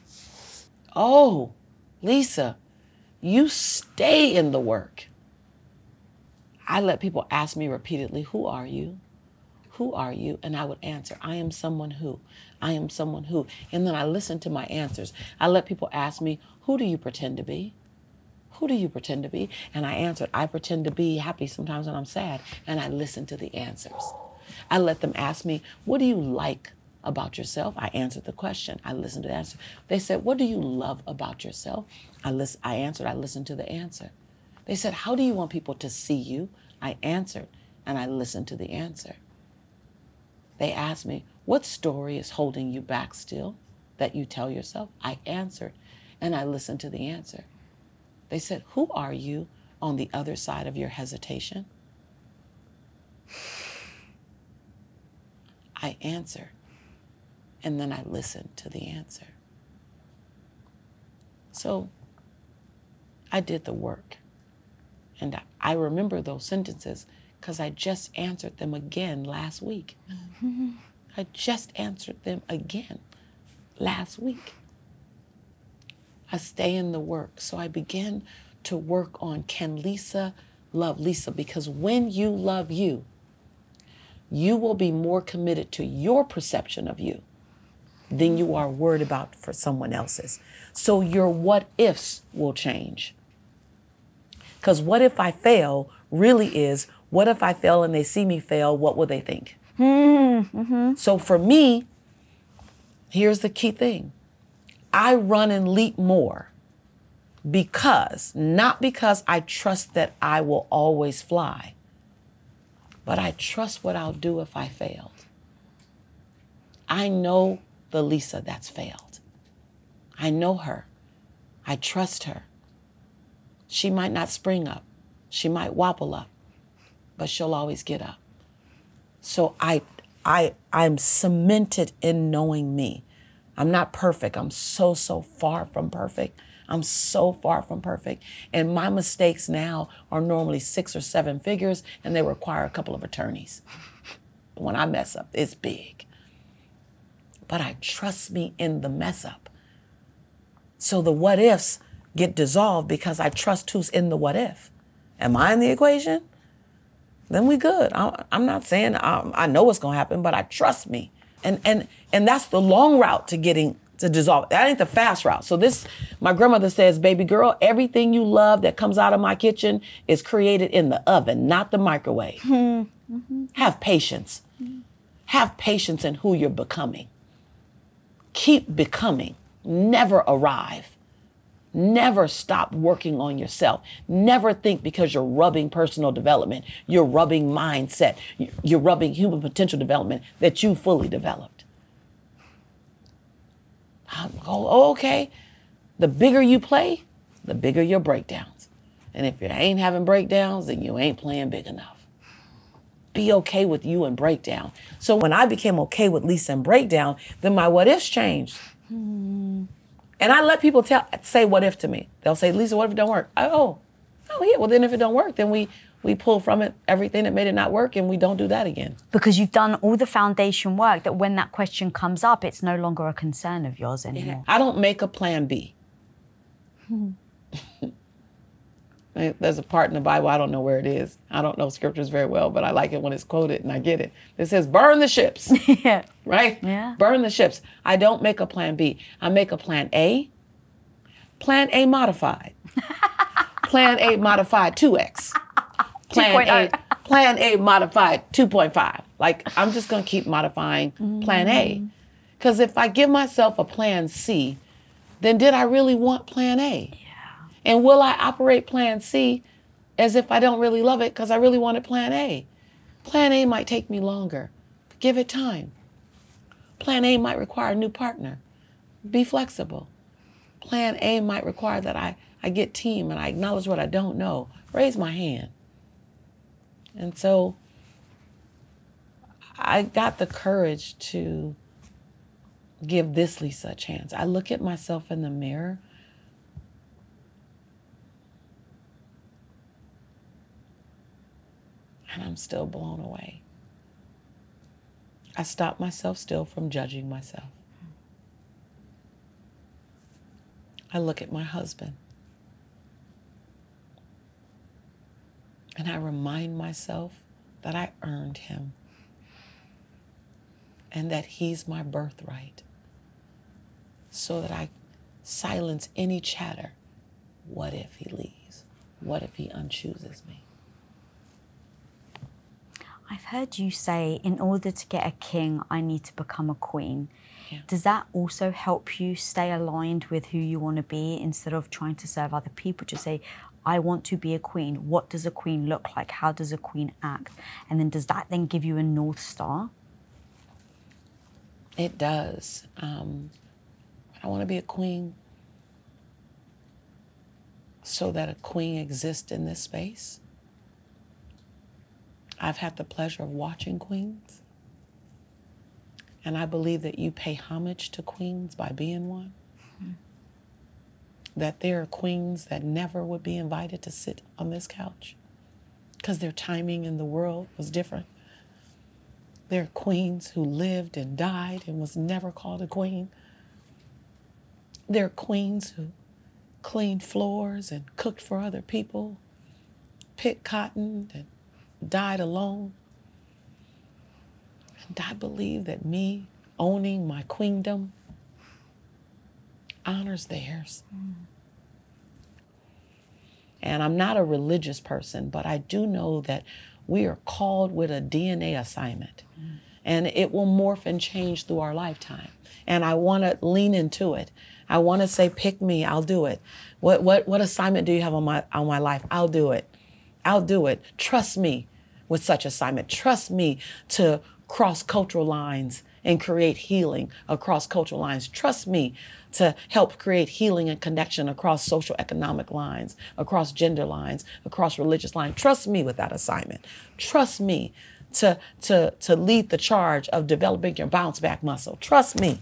oh, Lisa, you stay in the work. I let people ask me repeatedly, who are you? Who are you? And I would answer, I am someone who. I am someone who. And then I listened to my answers. I let people ask me, who do you pretend to be? who do you pretend to be? And I answered, I pretend to be happy sometimes when I'm sad. And I listened to the answers. I let them ask me, what do you like about yourself? I answered the question. I listened to the answer. They said, what do you love about yourself? I answered, I listened to the answer. They said, how do you want people to see you? I answered, and I listened to the answer. They asked me, what story is holding you back still that you tell yourself? I answered, and I listened to the answer. They said, who are you on the other side of your hesitation? I answered, and then I listened to the answer. So I did the work. And I remember those sentences because I just answered them again last week. I just answered them again last week. I stay in the work. So I begin to work on, can Lisa love Lisa? Because when you love you, you will be more committed to your perception of you than you are worried about for someone else's. So your what ifs will change. Because what if I fail really is, what if I fail and they see me fail, what will they think? Mm-hmm. So for me, here's the key thing. I run and leap more not because I trust that I will always fly, but I trust what I'll do if I failed. I know the Lisa that's failed. I know her. I trust her. She might not spring up. She might wobble up, but she'll always get up. So I'm cemented in knowing me. I'm not perfect. I'm so far from perfect. I'm so far from perfect. And my mistakes now are normally 6 or 7 figures, and they require a couple of attorneys. When I mess up, it's big. But I trust me in the mess up. So the what ifs get dissolved because I trust who's in the what if. Am I in the equation? Then we good. I'm not saying I know what's going to happen, but I trust me. And that's the long route to getting to dissolve. That ain't the fast route. So my grandmother says, baby girl, everything you love that comes out of my kitchen is created in the oven, not the microwave. Mm-hmm. Have patience. Mm-hmm. Have patience in who you're becoming. Keep becoming. Never arrive. Never stop working on yourself. Never think because you're rubbing personal development, you're rubbing mindset, you're rubbing human potential development that you fully developed. Okay. The bigger you play, the bigger your breakdowns. And if you ain't having breakdowns, then you ain't playing big enough. Be okay with you and breakdown. So when I became okay with Lisa and breakdown, then my what ifs changed. And I let people say what if to me. They'll say, Lisa, what if it don't work? Oh yeah, well then if it don't work, then we pull from it everything that made it not work and we don't do that again. Because you've done all the foundation work that when that question comes up, it's no longer a concern of yours anymore. I don't make a plan B. There's a part in the Bible, I don't know where it is. I don't know scriptures very well, but I like it when it's quoted and I get it. It says, burn the ships. Yeah. Right? Yeah. Burn the ships. I don't make a plan B. I make a plan A. Plan A modified. Plan A modified 2X. Plan A modified 2.5. Like, I'm just going to keep modifying plan A. Because if I give myself a plan C, then did I really want plan A? And will I operate plan C as if I don't really love it because I really wanted plan A? Plan A might take me longer. Give it time. Plan A might require a new partner. Be flexible. Plan A might require that I get team and I acknowledge what I don't know. Raise my hand. And so I got the courage to give this Lisa a chance. I look at myself in the mirror and I'm still blown away. I stop myself still from judging myself. I look at my husband and I remind myself that I earned him and that he's my birthright so that I silence any chatter. What if he leaves? What if he unchooses me? I've heard you say, in order to get a king, I need to become a queen. Yeah. Does that also help you stay aligned with who you want to be instead of trying to serve other people? Just say, I want to be a queen. What does a queen look like? How does a queen act? And then does that then give you a North Star? It does. I want to be a queen so that a queen exists in this space. I've had the pleasure of watching queens. And I believe that you pay homage to queens by being one. Mm-hmm. That there are queens that never would be invited to sit on this couch because their timing in the world was different. There are queens who lived and died and was never called a queen. There are queens who cleaned floors and cooked for other people, picked cotton and died alone. And I believe that me owning my queendom honors theirs. Mm. And I'm not a religious person, but I do know that we are called with a DNA assignment. Mm. And it will morph and change through our lifetime. And I want to lean into it. I want to say, pick me, I'll do it. What assignment do you have on my life? I'll do it. I'll do it. Trust me with such assignment. Trust me to cross cultural lines and create healing across cultural lines. Trust me to help create healing and connection across social economic lines, across gender lines, across religious lines. Trust me with that assignment. Trust me to lead the charge of developing your bounce back muscle. Trust me.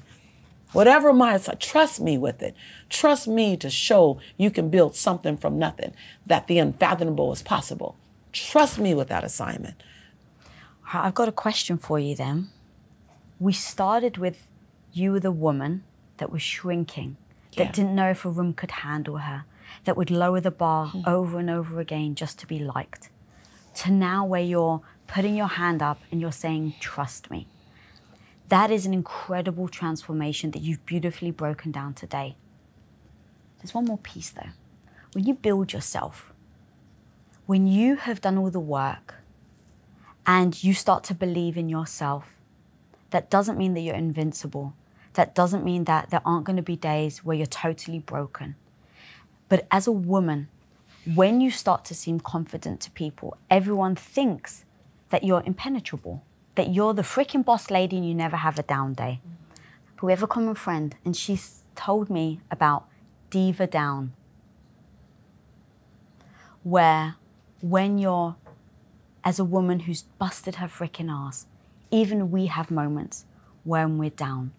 Whatever trust me with it. Trust me to show you can build something from nothing, that the unfathomable is possible. Trust me with that assignment. I've got a question for you then. We started with you were the woman that was shrinking, that didn't know if a room could handle her, that would lower the bar over and over again just to be liked, to now where you're putting your hand up and you're saying, trust me. That is an incredible transformation that you've beautifully broken down today. There's one more piece though. When you build yourself, when you have done all the work and you start to believe in yourself, that doesn't mean that you're invincible. That doesn't mean that there aren't going to be days where you're totally broken. But as a woman, when you start to seem confident to people, everyone thinks that you're impenetrable, that you're the freaking boss lady and you never have a down day. But we have a common friend and she's told me about diva down, where when you're, as a woman who's busted her freaking ass, even we have moments when we're down.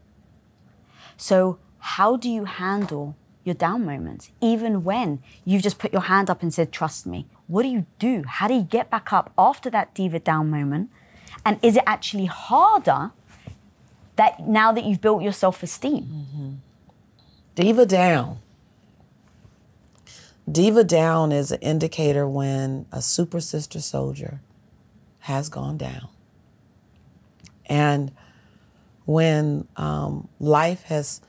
So how do you handle your down moments, even when you've just put your hand up and said, trust me? What do? How do you get back up after that diva down moment? And is it actually harder that now that you've built your self-esteem? Mm-hmm. Diva down. Diva down is an indicator when a super sister soldier has gone down. And when life has,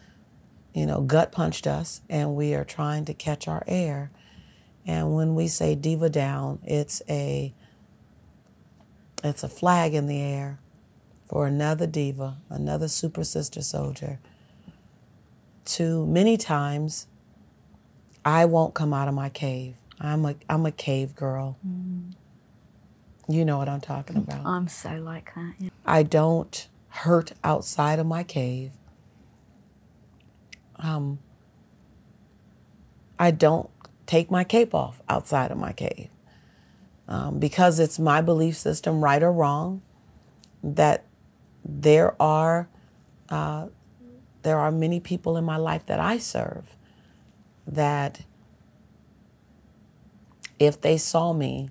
gut punched us and we are trying to catch our air. And when we say diva down, it's a flag in the air for another diva, another super sister soldier. To many times, I won't come out of my cave. I'm a cave girl. Mm. You know what I'm talking about. I'm so like that. Yeah. I don't hurt outside of my cave. I don't take my cape off outside of my cave. Because it's my belief system, right or wrong, that there are many people in my life that I serve that if they saw me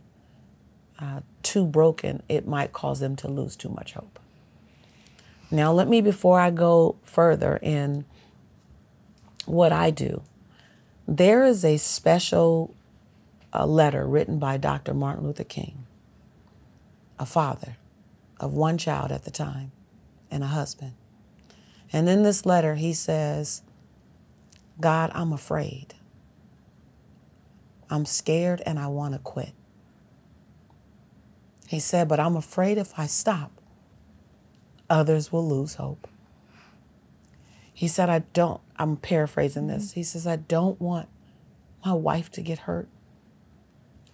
too broken, it might cause them to lose too much hope. Now, before I go further in what I do, there is a special letter written by Dr. Martin Luther King, a father of one child at the time and a husband. And in this letter, he says, God, I'm afraid. I'm scared and I want to quit. He said, but I'm afraid if I stop, others will lose hope. He said, I'm paraphrasing this. He says, I don't want my wife to get hurt.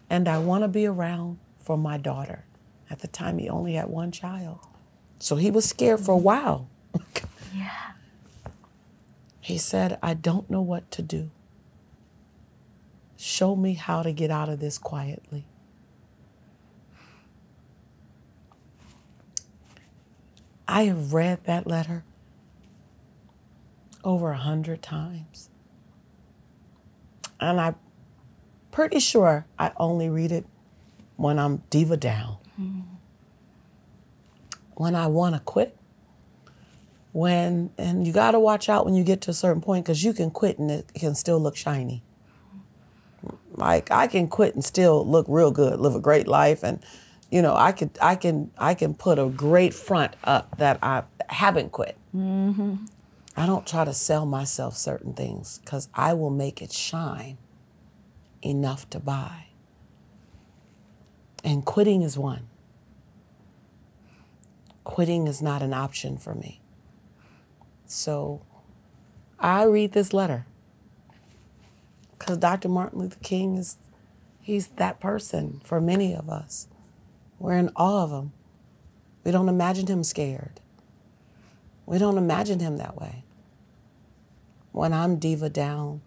And I want to be around for my daughter. At the time, he only had one child. So he was scared for a while. Yeah. He said, I don't know what to do. Show me how to get out of this quietly. I have read that letter over 100 times. And I'm pretty sure I only read it when I'm diva down. When I want to quit. And you got to watch out when you get to a certain point, because you can quit and it can still look shiny. Like, I can quit and still look real good, live a great life, and I can put a great front up that I haven't quit. I don't try to sell myself certain things, because I will make it shine enough to buy. And quitting is one. Quitting is not an option for me. So I read this letter because Dr. Martin Luther King he's that person for many of us. We're in awe of him. We don't imagine him scared. We don't imagine him that way. When I'm diva down,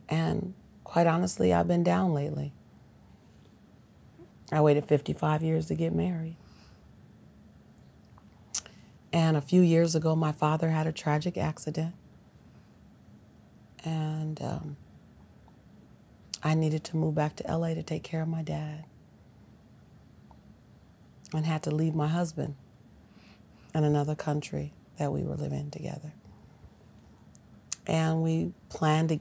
and quite honestly, I've been down lately. I waited 55 years to get married. And a few years ago, my father had a tragic accident. And I needed to move back to LA to take care of my dad. And had to leave my husband in another country that we were living together. And we planned to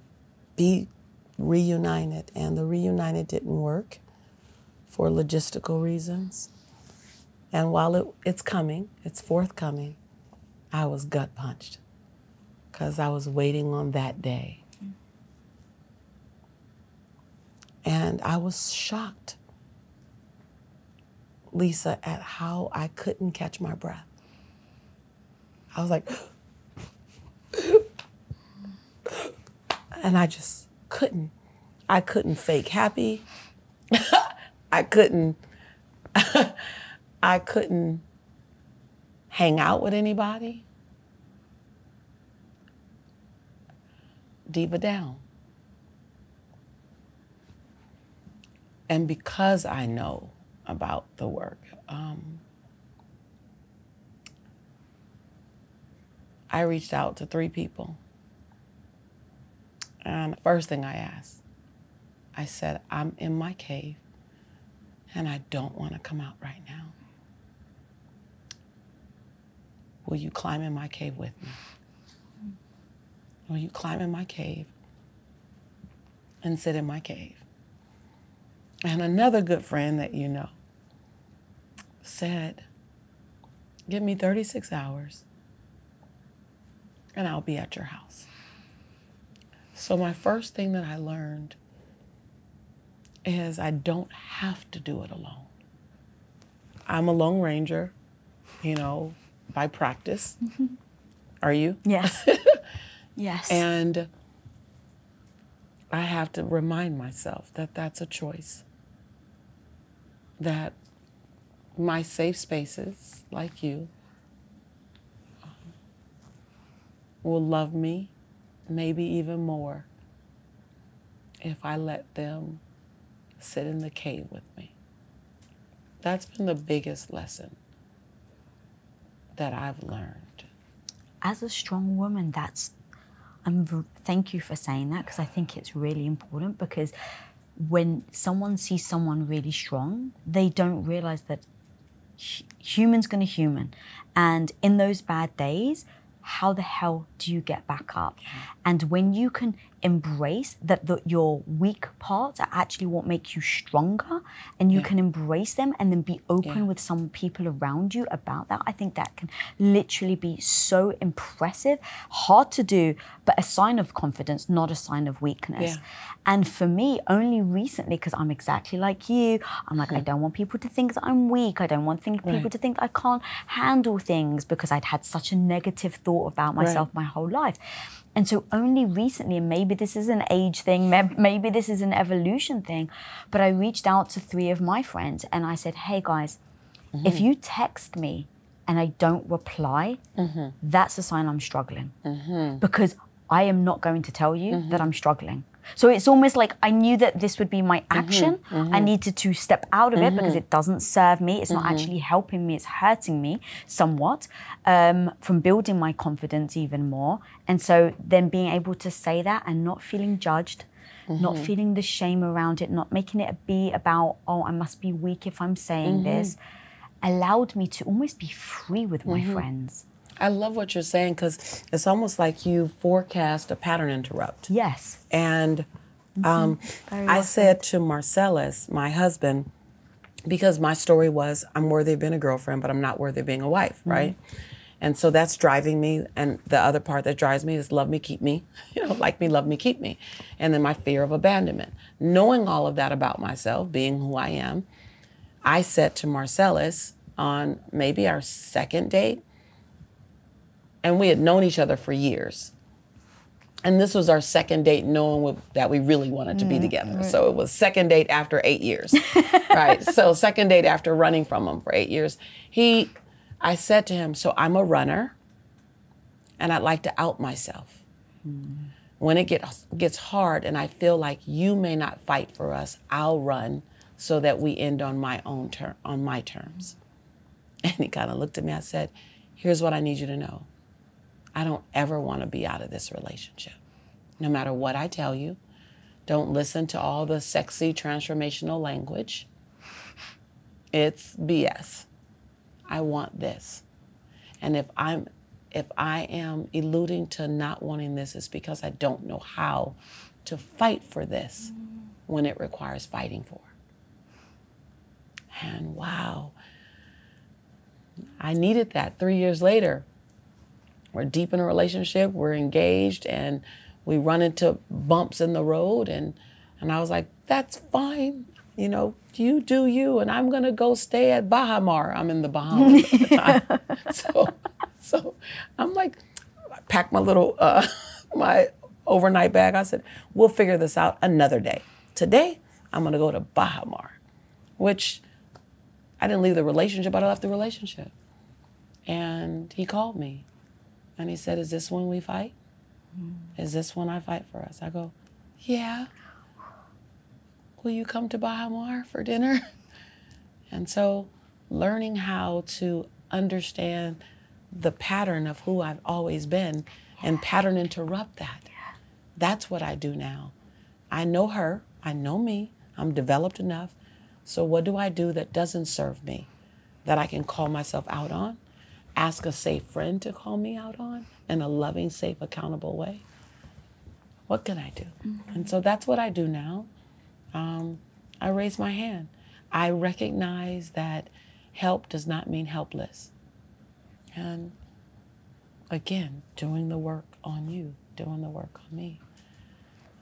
be reunited. And the reunited didn't work for logistical reasons. And while it's coming, it's forthcoming, I was gut punched because I was waiting on that day. And I was shocked, Lisa, at how I couldn't catch my breath. I was like, and I just couldn't. I couldn't fake happy. I couldn't hang out with anybody. Diva down. And because I know about the work, I reached out to 3 people. And the first thing I asked, I said, I'm in my cave and I don't want to come out right now. Will you climb in my cave with me? Will you climb in my cave and sit in my cave? And another good friend that you know said, give me 36 hours and I'll be at your house. So my first thing that I learned is I don't have to do it alone. I'm a lone ranger, by practice. Are you? Yes. Yes. And I have to remind myself that that's a choice. That my safe spaces, like you, will love me maybe even more if I let them sit in the cave with me. That's been the biggest lesson that I've learned. As a strong woman, thank you for saying that, because I think it's really important, because when someone sees someone really strong, they don't realize that human's gonna human. And in those bad days, how the hell do you get back up? And when you can embrace that your weak parts are actually what make you stronger, and you can embrace them and then be open with some people around you about that, I think that can literally be so impressive. Hard to do, but a sign of confidence, not a sign of weakness. Yeah. And for me, only recently, because I'm exactly like you, I'm like, I don't want people to think that I'm weak. I don't want people to think I can't handle things, because I'd had such a negative thought about myself my whole life. And so only recently, and maybe this is an age thing, maybe this is an evolution thing, but I reached out to 3 of my friends and I said, hey guys, if you text me and I don't reply, that's a sign I'm struggling. Because I am not going to tell you that I'm struggling. So it's almost like I knew that this would be my action. I needed to step out of it because it doesn't serve me. It's not actually helping me. It's hurting me somewhat from building my confidence even more. And so then being able to say that and not feeling judged, not feeling the shame around it, not making it be about, oh, I must be weak if I'm saying this, allowed me to almost be free with my friends. I love what you're saying, because it's almost like you forecast a pattern interrupt. Yes. And I said to Marcellus, my husband, because my story was, I'm worthy of being a girlfriend, but I'm not worthy of being a wife, right? And so that's driving me. And the other part that drives me is love me, keep me. You know, like me, love me, keep me. And then my fear of abandonment. Knowing all of that about myself, being who I am, I said to Marcellus on maybe our second date, and we had known each other for years. And this was our second date knowing that we really wanted to be together. So it was second date after 8 years, right? So second date after running from him for 8 years. I said to him, so I'm a runner and I'd like to out myself. When it gets hard and I feel like you may not fight for us, I'll run so that we end on my terms. And he kind of looked at me. I said, here's what I need you to know. I don't ever want to be out of this relationship. No matter what I tell you, don't listen to all the sexy transformational language. It's BS. I want this. And if I am alluding to not wanting this, it's because I don't know how to fight for this when it requires fighting for. And wow, I needed that 3 years later. We're deep in a relationship, we're engaged, and we run into bumps in the road, and I was like, that's fine. You know, you do you, and I'm gonna go stay at Bahamar. I'm in the Bahamas at the time. So I'm like, I packed my little, my overnight bag. I said, we'll figure this out another day. Today, I'm gonna go to Bahamar, which I didn't leave the relationship, but I left the relationship. And he called me. And he said, is this when we fight? Is this when I fight for us? I go, yeah. Will you come to Bahamar for dinner? And so learning how to understand the pattern of who I've always been and pattern interrupt that. That's what I do now. I know her, I know me, I'm developed enough. So what do I do that doesn't serve me, that I can call myself out on? Ask a safe friend to call me out on in a loving, safe, accountable way. What can I do? And so that's what I do now. I raise my hand. I recognize that help does not mean helpless. And again, doing the work on you, doing the work on me.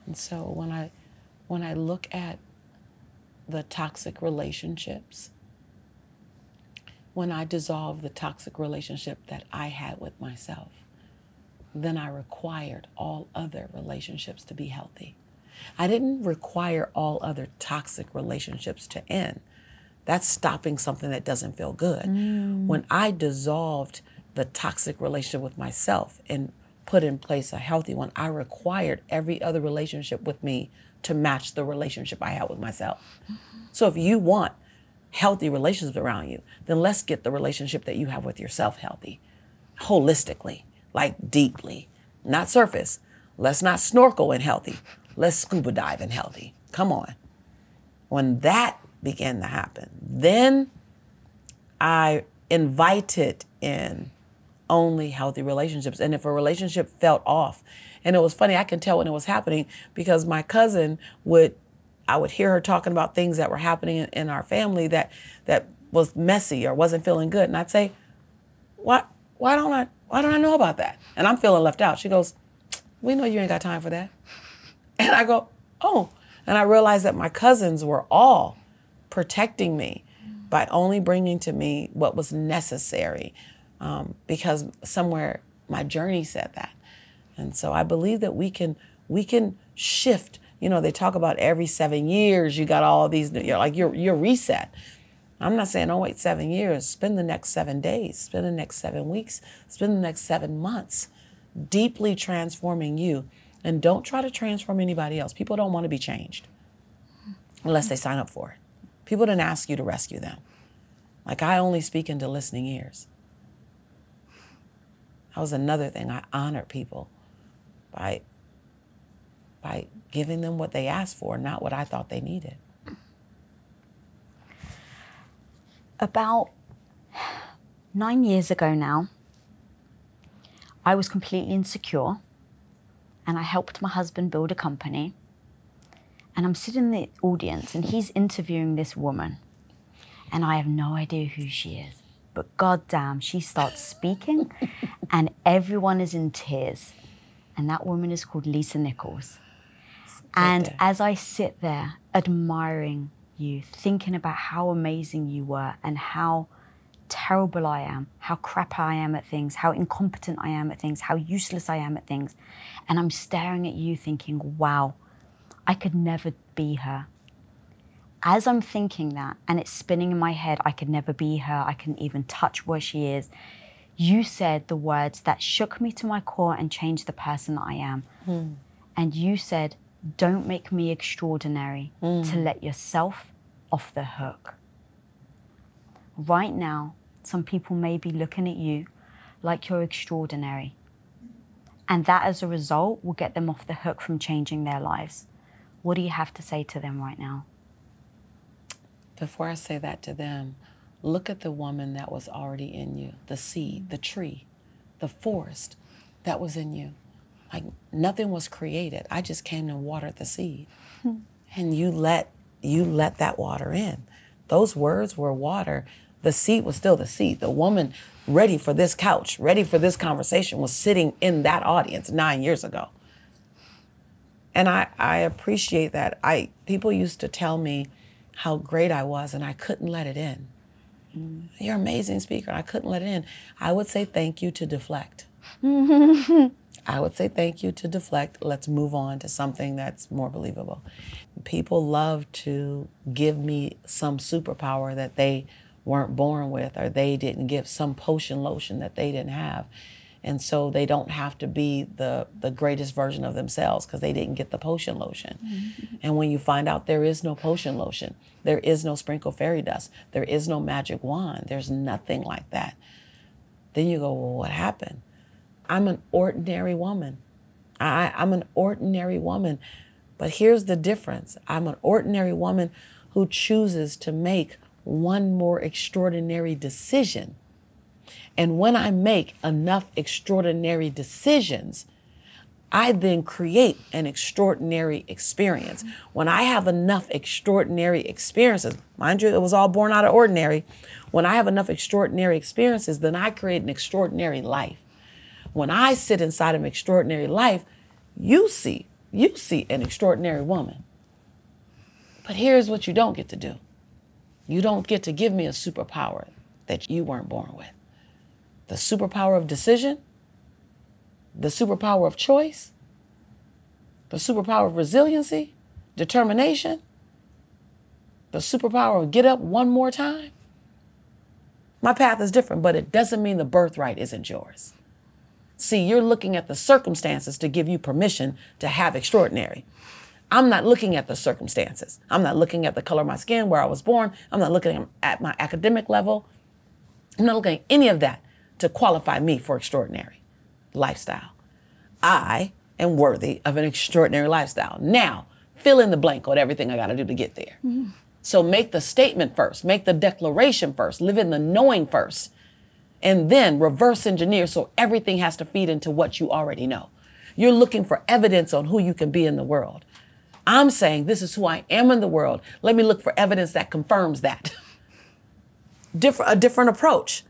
And so when I look at the toxic relationships, when I dissolved the toxic relationship that I had with myself, then I required all other relationships to be healthy. I didn't require all other toxic relationships to end. That's stopping something that doesn't feel good. When I dissolved the toxic relationship with myself and put in place a healthy one, I required every other relationship with me to match the relationship I had with myself. So if you want healthy relationships around you, then let's get the relationship that you have with yourself healthy, holistically, like deeply, not surface. Let's not snorkel in healthy. Let's scuba dive in healthy. Come on. When that began to happen, then I invited in only healthy relationships. And if a relationship felt off, and it was funny, I can tell when it was happening because my cousin I would hear her talking about things that were happening in our family that was messy or wasn't feeling good. And I'd say, why don't I know about that? And I'm feeling left out. She goes, we know you ain't got time for that. And I go, oh. And I realized that my cousins were all protecting me by only bringing to me what was necessary, because somewhere my journey said that. And so I believe that we can shift. You know, they talk about every 7 years, you got all these, like your reset. I'm not saying don't wait 7 years. Spend the next 7 days, spend the next 7 weeks, spend the next 7 months deeply transforming you. And don't try to transform anybody else. People don't want to be changed unless they sign up for it. People didn't ask you to rescue them. Like, I only speak into listening ears. That was another thing. I honored people by giving them what they asked for, not what I thought they needed. About 9 years ago now, I was completely insecure, and I helped my husband build a company. And I'm sitting in the audience and he's interviewing this woman, and I have no idea who she is. But goddamn, she starts speaking and everyone is in tears. And that woman is called Lisa Nichols. And as I sit there admiring you, thinking about how amazing you were and how terrible I am, how crap I am at things, how incompetent I am at things, how useless I am at things. And I'm staring at you thinking, wow, I could never be her. As I'm thinking that, and it's spinning in my head, I could never be her, I couldn't even touch where she is, you said the words that shook me to my core and changed the person that I am. And you said, don't make me extraordinary to let yourself off the hook. Right now, some people may be looking at you like you're extraordinary. And that, as a result, will get them off the hook from changing their lives. What do you have to say to them right now? Before I say that to them, look at the woman that was already in you, the seed, the tree, the forest that was in you. Like, nothing was created. I just came and watered the seed. And you let that water in. Those words were water. The seed was still the seed. The woman ready for this couch, ready for this conversation, was sitting in that audience 9 years ago. And I appreciate that. People used to tell me how great I was, and I couldn't let it in. You're an amazing speaker. I couldn't let it in. I would say thank you to deflect. I would say thank you to deflect. Let's move on to something that's more believable. People love to give me some superpower that they weren't born with, or they didn't give, some potion lotion that they didn't have. And so they don't have to be the greatest version of themselves because they didn't get the potion lotion. And when you find out there is no potion lotion, there is no sprinkle fairy dust, there is no magic wand, there's nothing like that, then you go, well, what happened? I'm an ordinary woman. I'm an ordinary woman. But here's the difference. I'm an ordinary woman who chooses to make one more extraordinary decision. And when I make enough extraordinary decisions, I then create an extraordinary experience. When I have enough extraordinary experiences, mind you, it was all born out of ordinary. When I have enough extraordinary experiences, then I create an extraordinary life. When I sit inside of an extraordinary life, you see an extraordinary woman. But here's what you don't get to do. You don't get to give me a superpower that you weren't born with. The superpower of decision, the superpower of choice, the superpower of resiliency, determination, the superpower of get up one more time. My path is different, but it doesn't mean the birthright isn't yours. See, you're looking at the circumstances to give you permission to have extraordinary. I'm not looking at the circumstances. I'm not looking at the color of my skin, where I was born. I'm not looking at my academic level. I'm not looking at any of that to qualify me for extraordinary lifestyle. I am worthy of an extraordinary lifestyle. Now, fill in the blank on everything I got to do to get there. So make the statement first, make the declaration first, live in the knowing first, and then reverse engineer so everything has to feed into what you already know. You're looking for evidence on who you can be in the world. I'm saying this is who I am in the world. Let me look for evidence that confirms that. A different approach.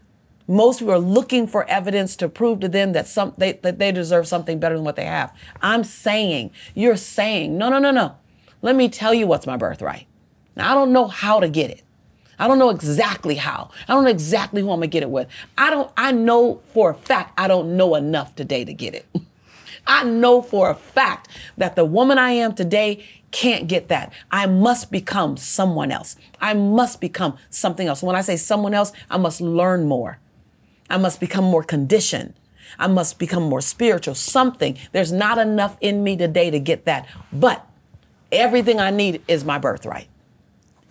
Most people are looking for evidence to prove to them that that they deserve something better than what they have. You're saying, no. Let me tell you what's my birthright. Now, I don't know how to get it. I don't know exactly how. I don't know exactly who I'm gonna get it with. I know for a fact I don't know enough today to get it. I know for a fact that the woman I am today can't get that. I must become someone else. I must become something else. When I say someone else, I must learn more. I must become more conditioned. I must become more spiritual, something. There's not enough in me today to get that. But everything I need is my birthright.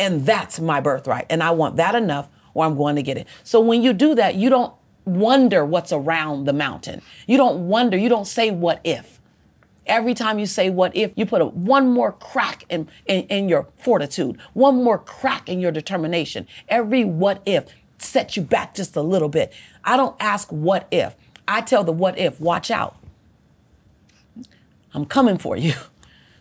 And that's my birthright. And I want that enough or I'm going to get it. So when you do that, you don't wonder what's around the mountain. You don't say what if. Every time you say what if, you put one more crack in your fortitude, one more crack in your determination. Every what if sets you back just a little bit. I don't ask what if. I tell the what if, watch out. I'm coming for you.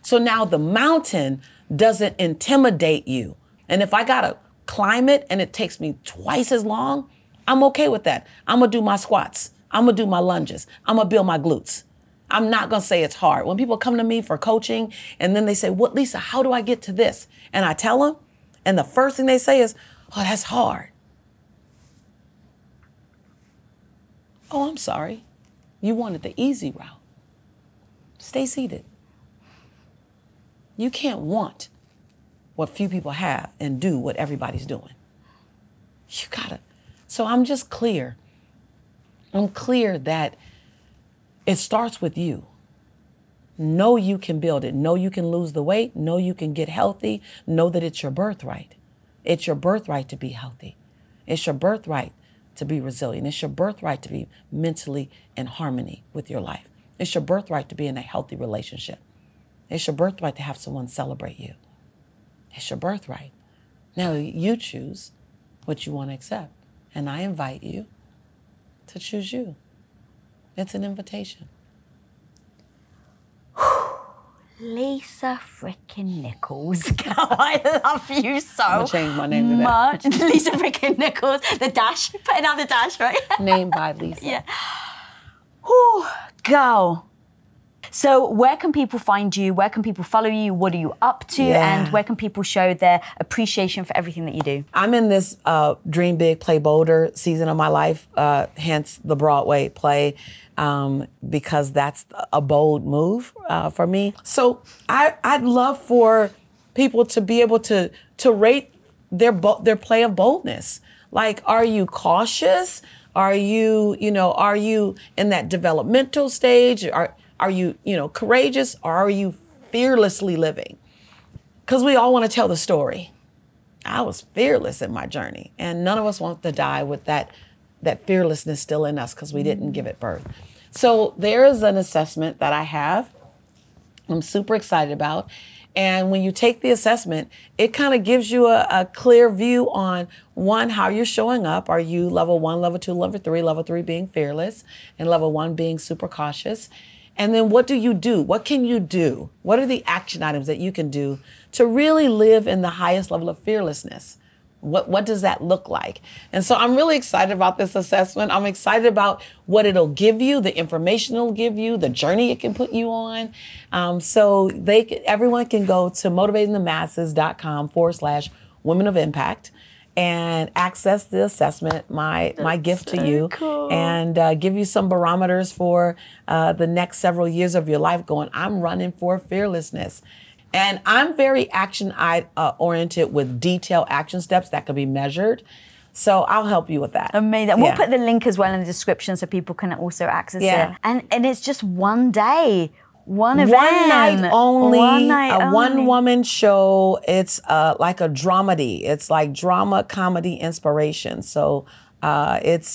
So now the mountain doesn't intimidate you. And if I got to climb it and it takes me twice as long, I'm okay with that. I'm going to do my squats. I'm going to do my lunges. I'm going to build my glutes. I'm not going to say it's hard. When people come to me for coaching and then they say, "What, Lisa, how do I get to this?" And I tell them, and the first thing they say is, "Oh, that's hard." Oh, I'm sorry. You wanted the easy route. Stay seated. You can't want what few people have and do what everybody's doing. You gotta. So I'm just clear. I'm clear that it starts with you. Know you can build it. Know you can lose the weight. Know you can get healthy. Know that it's your birthright. It's your birthright to be healthy. It's your birthright to be resilient. It's your birthright to be mentally in harmony with your life. It's your birthright to be in a healthy relationship. It's your birthright to have someone celebrate you. It's your birthright. Now you choose what you want to accept. And I invite you to choose you. It's an invitation. Lisa frickin' Nichols. Girl, I love you so I'm gonna change my name to that. much. Lisa frickin' Nichols. The dash. Putting out the dash, right? Named by Lisa. Yeah. Whew, girl. So where can people find you? Where can people follow you? What are you up to? Yeah. And where can people show their appreciation for everything that you do? I'm in this Dream Big, Play Bolder season of my life, hence the Broadway play, because that's a bold move for me. So I'd love for people to be able to rate their play of boldness. Like, are you cautious? Are you in that developmental stage? Are you, courageous, or are you fearlessly living? Because we all want to tell the story. I was fearless in my journey, and none of us want to die with that fearlessness still in us because we didn't give it birth. So there is an assessment that I have I'm super excited about. And when you take the assessment, it kind of gives you a clear view on, one, how you're showing up. Are you level 1, level 2, level 3 being fearless, and level 1 being super cautious? And then what do you do? What can you do? What are the action items that you can do to really live in the highest level of fearlessness? What does that look like? And so I'm really excited about this assessment. I'm excited about what it'll give you, the information it'll give you, the journey it can put you on. So everyone can go to motivatingthemasses.com/women of impact and access the assessment, my gift to you, cool. And give you some barometers for the next several years of your life going, I'm running for fearlessness. And I'm very action-oriented with detailed action steps that can be measured. So I'll help you with that. Amazing. Yeah. We'll put the link as well in the description so people can also access it. And it's just one day. One event. One night only. One one-woman show. It's like a dramedy. It's like drama, comedy, inspiration. So it's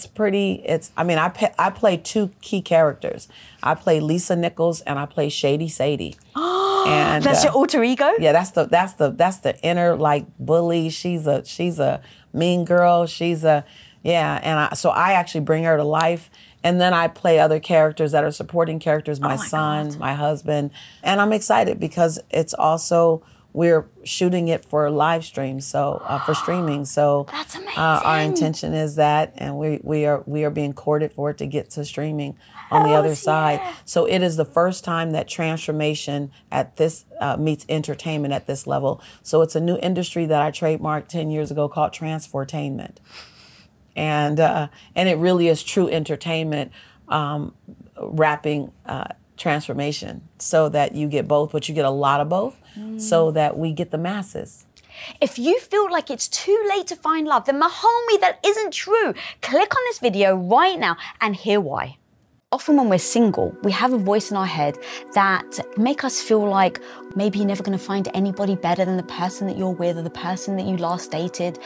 pretty. I play two key characters. I play Lisa Nichols and I play Shady Sadie. And that's your alter ego? Yeah, that's the inner like bully. She's a mean girl. So I actually bring her to life. And then I play other characters that are supporting characters, my son, my husband. And I'm excited because it's also we're shooting it for live stream, so for streaming. So that's amazing. Our intention is that, and we are being courted for it to get to streaming on the other side. So it is the first time that transformation at this meets entertainment at this level. So it's a new industry that I trademarked 10 years ago called Transportainment, and it really is true entertainment wrapping transformation, so that you get both, but you get a lot of both, so that we get the masses. If you feel like it's too late to find love, then my homie, that isn't true. Click on this video right now and hear why. Often when we're single, we have a voice in our head that make us feel like maybe you're never going to find anybody better than the person that you're with or the person that you last dated.